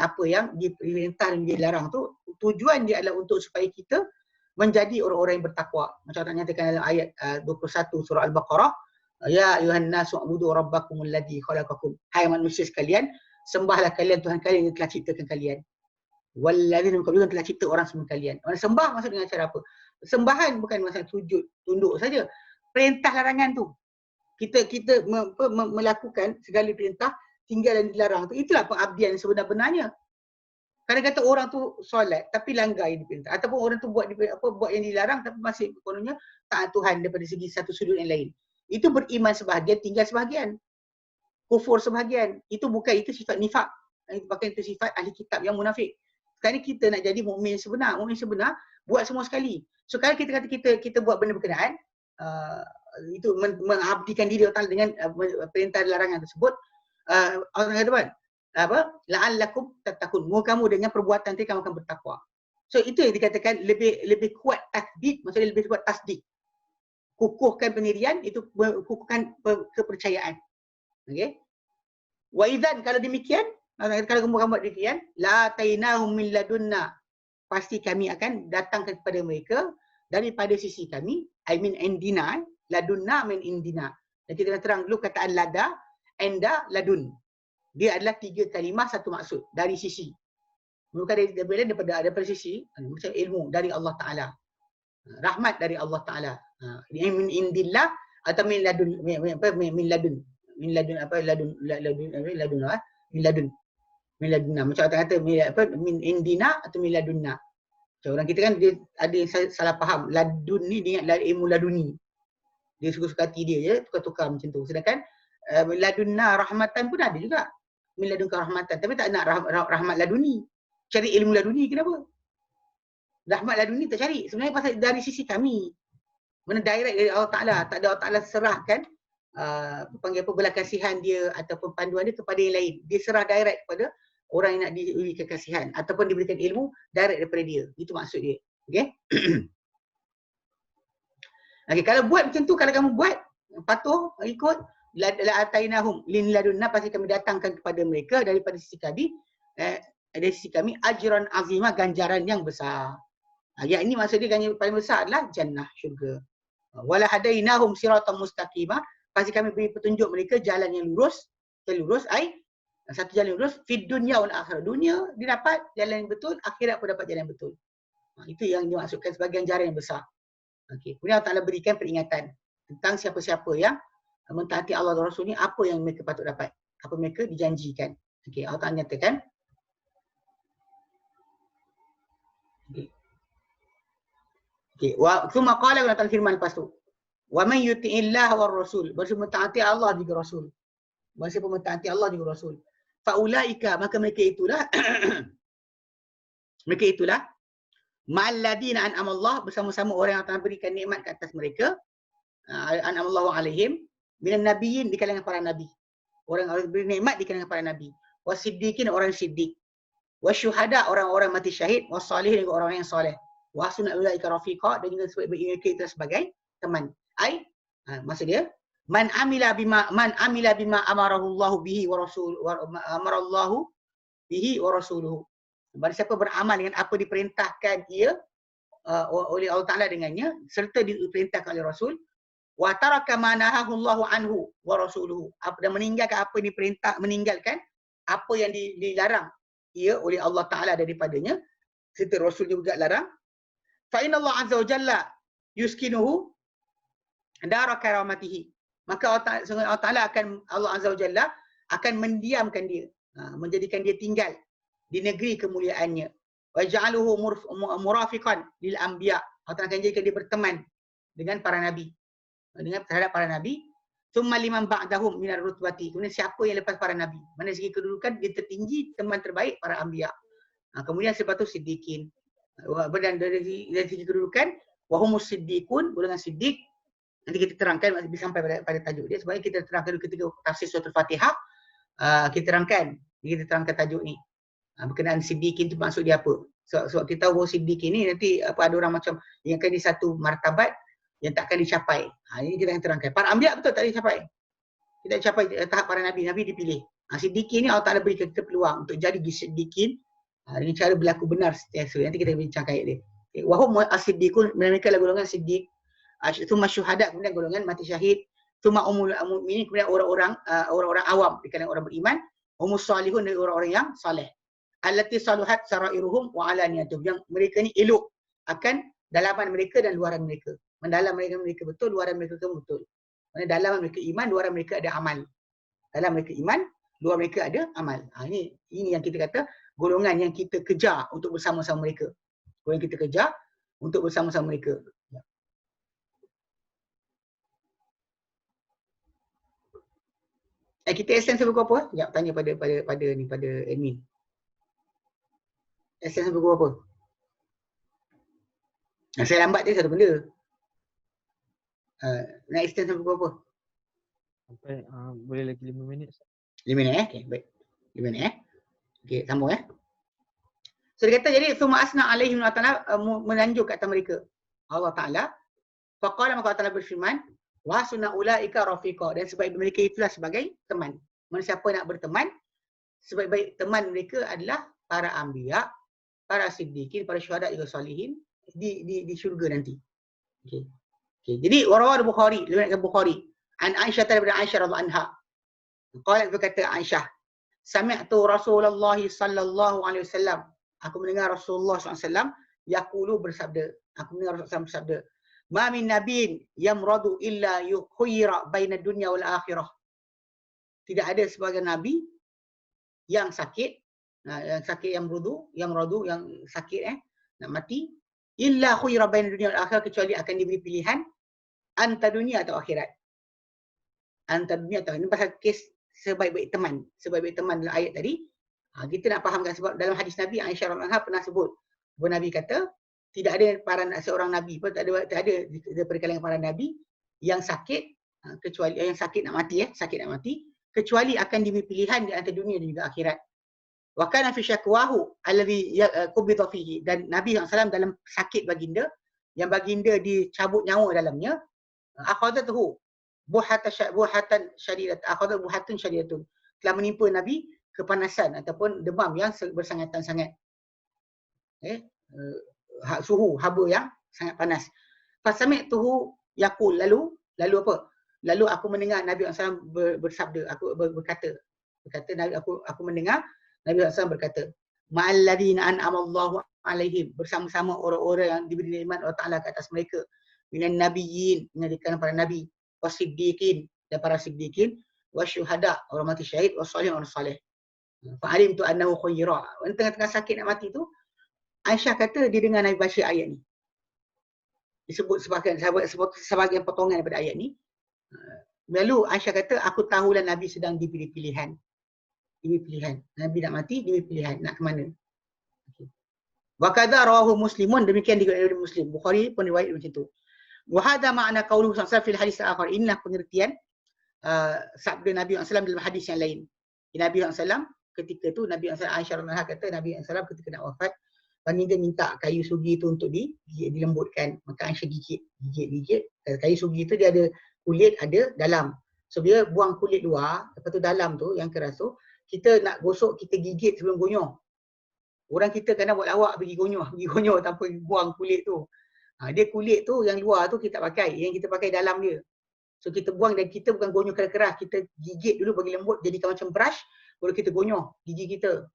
apa yang diperintah dan dilarang tu, tujuan dia adalah untuk supaya kita menjadi orang-orang yang bertakwa. Macam Allah nyatakan dalam ayat 21 surah Al-Baqarah, ya ayuhan nasu ubudu rabbakumul ladzi khalaqakum. Hai manusia sekalian, sembahlah kalian Tuhan kalian yang telah ciptakan kalian. Walladzina min qablikum, telah cipta orang sebelum kalian. Sembah maksud dengan cara apa? Sembahan bukan masalah sujud, tunduk saja. Perintah larangan tu. Kita melakukan segala perintah, tinggal dan dilarang tu. Itulah pengabdian sebenar-benarnya. Kadang-kadang orang tu solat tapi langgar yang diperintah, ataupun orang tu buat buat yang dilarang tapi masih kononnya taat Tuhan daripada segi satu sudut yang lain. Itu beriman sebahagian, tinggal sebahagian. Kufur sebahagian. Itu sifat nifak. Bahkan itu sifat ahli kitab yang munafik. Sekarang ni kita nak jadi mukmin sebenar. Mukmin sebenar buat semua sekali. So kalau kita kata kita buat benda berkenaan, itu mengabdikan diri Allah dengan perintah larangan tersebut, Allah kata apa? La'allakum tattaqun. Moga kamu dengan perbuatan itu kamu akan bertakwa. So itu yang dikatakan lebih kuat tasdik, maksudnya lebih kuat tasdik. Kukuhkan pendirian, itu kukuhkan kepercayaan. Okey. Wa idzan, kalau demikian, kalau kamu buat demikian, la tainahum min ladunna, pasti kami akan datangkan kepada mereka daripada sisi kami, I mean indina, ladunna min indina. Dan kita terang dulu kataan lada, enda, ladun. Dia adalah 3 kalimah satu maksud dari sisi. Bukan daripada sisi macam ilmu dari Allah Taala. Rahmat dari Allah Taala. Min indillah atau min ladun min ladunna. Macam orang kata min indina atau min ladunna. Macam orang kita kan dia ada yang salah faham. Ladun ni dia ingat ilmu laduni. Dia suka-suka hati dia je, tukar-tukar macam tu. Sedangkan ladunna rahmatan pun ada juga. Min ladunka rahmatan, tapi tak nak rahmat laduni. Cari ilmu laduni, kenapa? Rahmat laduni tak cari. Sebenarnya pasal dari sisi kami. Mana direct dari Allah Ta'ala. Tak ada Allah Ta'ala serahkan panggil apa, belas kasihan dia ataupun panduan dia kepada yang lain. Dia serah direct kepada orang yang nak diberi kekasihan ataupun diberikan ilmu direct daripada dia. Itu maksud dia. Okey? Okay, kalau buat macam tu, kalau kamu buat patuh, ikut, la atainahum lin ladunna, pasti kami datangkan kepada mereka daripada sisi kami, dari sisi kami ajran azimah, ganjaran yang besar. Ayat ini maksud dia ganjaran paling besar adalah jannah, syurga. Wala hadainahum siratan mustaqimah, pasti kami beri petunjuk mereka jalan yang lurus, satu jalan yang lurus, fid dunya wal akhirah. Dunia dia dapat jalan yang betul, akhirat pun dapat jalan yang betul. Itu yang dimaksudkan sebagai ganjaran yang besar. Okey, kemudian Allah Ta'ala berikan peringatan tentang siapa-siapa yang mentaati Allah dan Rasul ni, apa yang mereka patut dapat, apa mereka dijanjikan. Okey, Allah Ta'ala nyatakan. Okey, wa thumma qala, Allah Ta'ala firman lepas tu, wa man yuti'illah war rasul, bersiapa mentaati Allah juga Rasul. Bersiapa mentaati Allah juga Rasul. Fa ulaika, maka mereka itulah ma'alladina an'amallah, bersama-sama orang yang telah berikan nikmat ke atas mereka, an'amallahu alaihim minan nabiyyin, di kalangan para nabi. Orang beri nikmat di kalangan para nabi. Wasiddiqin, orang siddiq. Wasyuhada, orang-orang mati syahid. Wassalihin, orang yang soleh. Wa hasuna ulaika rafiqa, dan juga sebab itu sebagai teman. Maksud dia, man amila bima amarahu Allah bihi wa rasul wa amarallahu bihi wa rasuluhu. Barang siapa beramal dengan apa diperintahkan ia oleh Allah Ta'ala dengannya, serta diperintahkan oleh Rasul, wa taraka ma nahahu Allahu anhu wa rasuluhu, dan meninggalkan apa yang dilarang ia oleh Allah Ta'ala daripadanya, serta Rasul juga larang, fa inna Allah azza wa jalla yuskinuhu dara karamatihi, maka Allah Ta'ala Allah azza wa jalla akan mendiamkan dia, menjadikan dia tinggal di negeri kemuliaannya. Wa ja'aluhu murafiqan lil anbiya, Allah akan jadikan dia berteman dengan para nabi, terhadap para nabi. Tsumma liman ba'dahum minar rutbati, kemudian siapa yang lepas para nabi, mana segi kedudukan dia tertinggi, teman terbaik para anbiya. Kemudian selepas tu siddiqin, dan dari segi kedudukan wa humus siddiqun, golongan siddiq. Nanti kita terangkan sampai pada tajuk dia, sebab kita terangkan dulu ketika tafsir surah Al-Fatihah, kita terangkan tajuk ni. Berkenaan siddiqin tu maksud dia apa? Sebab kita tahu bahawa siddiqin ni nanti ada orang macam yang akan di satu martabat yang tak akan dicapai. Ini kita akan terangkan. Para anbiya betul tak dicapai. Kita capai tahap para nabi dipilih. Siddiqin ni Allah Ta'ala berikan kita peluang untuk jadi siddiqin dengan cara berlaku benar setiasa. Nanti kita bincang ayat dia. Wa hum as-siddiqun, mereka adalah golongan siddiq. Tsumma syuhada, kemudian golongan mati syahid. Tsumma umul mu'minin, kemudian orang-orang awam di kalangan orang beriman. Umus salihun, dari orang-orang yang saleh. Allati saluhat sarairuhum wa alaniyatuhum, yang mereka ni elok akan dalaman mereka dan luaran mereka. Mendalam mereka betul, luaran mereka betul. Maksudnya dalam mereka iman, luaran mereka ada amal. Dalam mereka iman, luar mereka ada amal. Ini yang kita kata golongan yang kita kejar untuk bersama-sama mereka. Golongan yang kita kejar untuk bersama-sama mereka. Kita extend sampai pukul apa? Sekejap tanya pada admin. Extend sampai pukul apa? Saya lambat je satu benda. Nak extend sampai pukul apa? Sampai boleh lagi 5 minit. 5 minit Okay, baik. 5 minit Okay, sambung So dia kata jadi summa asna alaihim wa ta'ala menanjung kat atas mereka. Allah Ta'ala faqala maka Allah Ta'ala berfirman wa sunna ulaika rafiqa, dan sebaik mereka itulah sebagai teman. Mana siapa nak berteman, sebaik-baik teman mereka adalah para anbiya, para siddiqin, para syuhada juga salihin di syurga nanti. Okey. Jadi warawal Bukhari, riwayat Bukhari an Aisyah daripada Aisyah radhiyallahu anha. Qalat berkata Aisyah, sami'tu Rasulullah sallallahu alaihi wasallam, aku mendengar Rasulullah SAW yaqulu bersabda, aku mendengar Rasulullah SAW bersabda, ma min nabiyyin yamradu illa yukhira baina dunya wal akhirah. Tidak ada sebagai nabi yang sakit, yang sakit yang merdu, yang sakit nak mati, illa khuyira baina dunya wal akhirah, kecuali akan diberi pilihan antara dunia atau akhirat. Antara dunia atau akhirat. Ini pasal kes sebaik-baik teman. Sebaik-baik teman dalam ayat tadi. Kita nak fahamkan sebab dalam hadis Nabi Aisyah radhiyallahu anha pernah sebut bahawa Nabi kata tidak ada seorang nabi pun tak ada daripada kalangan para nabi yang sakit kecuali yang sakit nak mati sakit nak mati kecuali akan diberi pilihan di antara dunia dan juga akhirat. Wa kana fi syakwahu alladhi qubida fihi, dan Nabi SAW dalam sakit baginda yang baginda dicabut nyawa dalamnya, akhadatuhu buhatan syadidatun, telah menimpa Nabi kepanasan ataupun demam yang bersangatan sangat. Suhu haba yang sangat panas. Fasami'tuhu yaqul, lalu apa? Lalu aku mendengar Nabi SAW bersabda, aku berkata Nabi, aku mendengar Nabi SAW berkata, ma'alladhina an'amallahu alaihim, bersama-sama orang-orang yang diberi nikmat Allah Ta'ala ke atas mereka, minan nabiyyin, menjadikan para nabi, wasiddiqin, dan para siddiqin, wasyuhada, orang mati syahid, wassalihin, orang salih. Fa'alim tu annahu khayyira. Tengah-tengah sakit nak mati tu, Aisyah kata dia dengar Nabi baca ayat ni. Disebut sebagian potongan daripada ayat ni. Lalu Aisyah kata, aku tahulah Nabi sedang diberi pilihan. Nabi nak mati, diberi pilihan. Nak ke mana? Wa kadza rawahu Muslimun, demikian diriwayatkan oleh Muslim. Bukhari pun riwayat macam tu. Wa hadha ma'na qauluhu sallallahu alaihi wasallam fil hadis al-akhar. Inilah pengertian sabda Nabi SAW dalam hadis yang lain. Nabi SAW ketika tu, Nabi SAW, Aisyah radhiyallahu anha kata, Nabi SAW ketika nak wafat, baginda minta kayu sugi tu untuk dilembutkan. Maka Aisyah gigit. Kayu sugi tu dia ada kulit, ada dalam. So dia buang kulit luar, lepas tu dalam tu yang keras tu, kita nak gosok, kita gigit sebelum gonyoh. Orang kita kadang buat lawak pergi gonyoh tanpa buang kulit tu. Dia kulit tu yang luar tu kita tak pakai, yang kita pakai dalam dia. So kita buang, dan kita bukan gonyoh keras-keras, kita gigit dulu bagi lembut, jadikan macam brush, baru kita gonyoh gigi kita.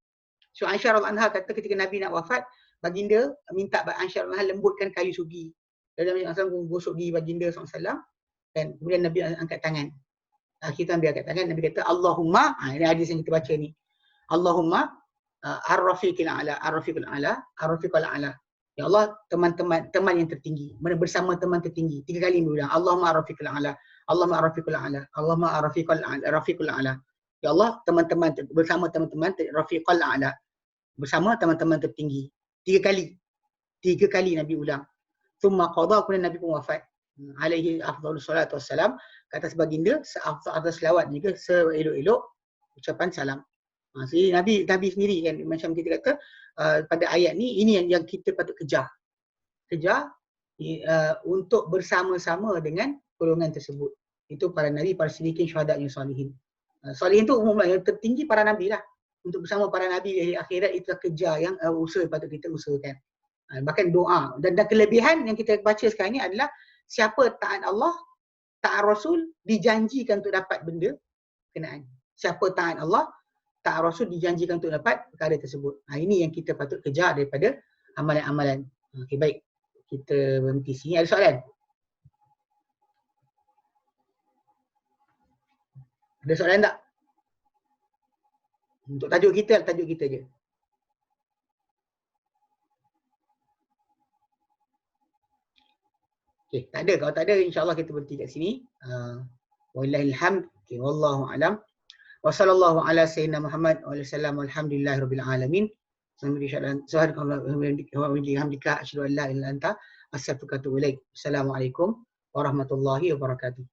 So Aisyah radhiyallahu anha kata ketika Nabi nak wafat, baginda minta Aisyah radhiyallahu anha lembutkan kayu sugi. Dan Nabi SAW gosok gigi baginda SAW, dan kemudian Nabi angkat tangan. Kita Nabi angkat tangan, Nabi kata Allahumma, ini hadis yang kita baca ni. Allahumma ar-rafiqil a'la. Ya Allah, teman yang tertinggi, bersama teman tertinggi. 3 kali dia bilang Allahumma ar-rafiqil a'la. Allahumma ar-rafiqil a'la. Allahumma ar-rafiqil a'la. Ya Allah, teman-teman bersama teman-teman rafiqal a'la. Bersama teman-teman tertinggi. 3 kali. 3 kali Nabi ulang. Thumma qada, kemudian Nabi pun wafat. Alaihi afdhalus salatu wassalam, kata sebaginda seafdal selawat juga seelok-elok ucapan salam. Jadi Nabi sendiri kan, macam kita kata pada ayat ni, ini yang kita patut kejar untuk bersama-sama dengan golongan tersebut. Itu para nabi, para siddiqin, syuhada, yang salihin. Salihin tu umumnya yang tertinggi para nabi lah. Untuk bersama para nabi di akhirat, itu kejar yang usaha patut kita usahakan. Bahkan doa, dan kelebihan yang kita baca sekarang ni adalah siapa taat Allah, taat Rasul, dijanjikan untuk dapat benda kenaan. Siapa taat Allah, taat Rasul, dijanjikan untuk dapat perkara tersebut. Ini yang kita patut kejar daripada amalan-amalan. Okey, baik. Kita berhenti sini. Ada soalan? Ada soalan tak? Untuk tajuk kita je. Okey, tak ada. Kalau tak ada, insyaAllah kita berhenti kat sini. Wallahilhamd. Okay, wallahu alam. Wa sallallahu ala sayyidina Muhammad wa sallam walhamdulillahi rabbil alamin. Subhanakallahumma asyhadu an la ilaha illa anta astaghfiruka wa atubu ilaik. Assalamualaikum warahmatullahi wabarakatuh.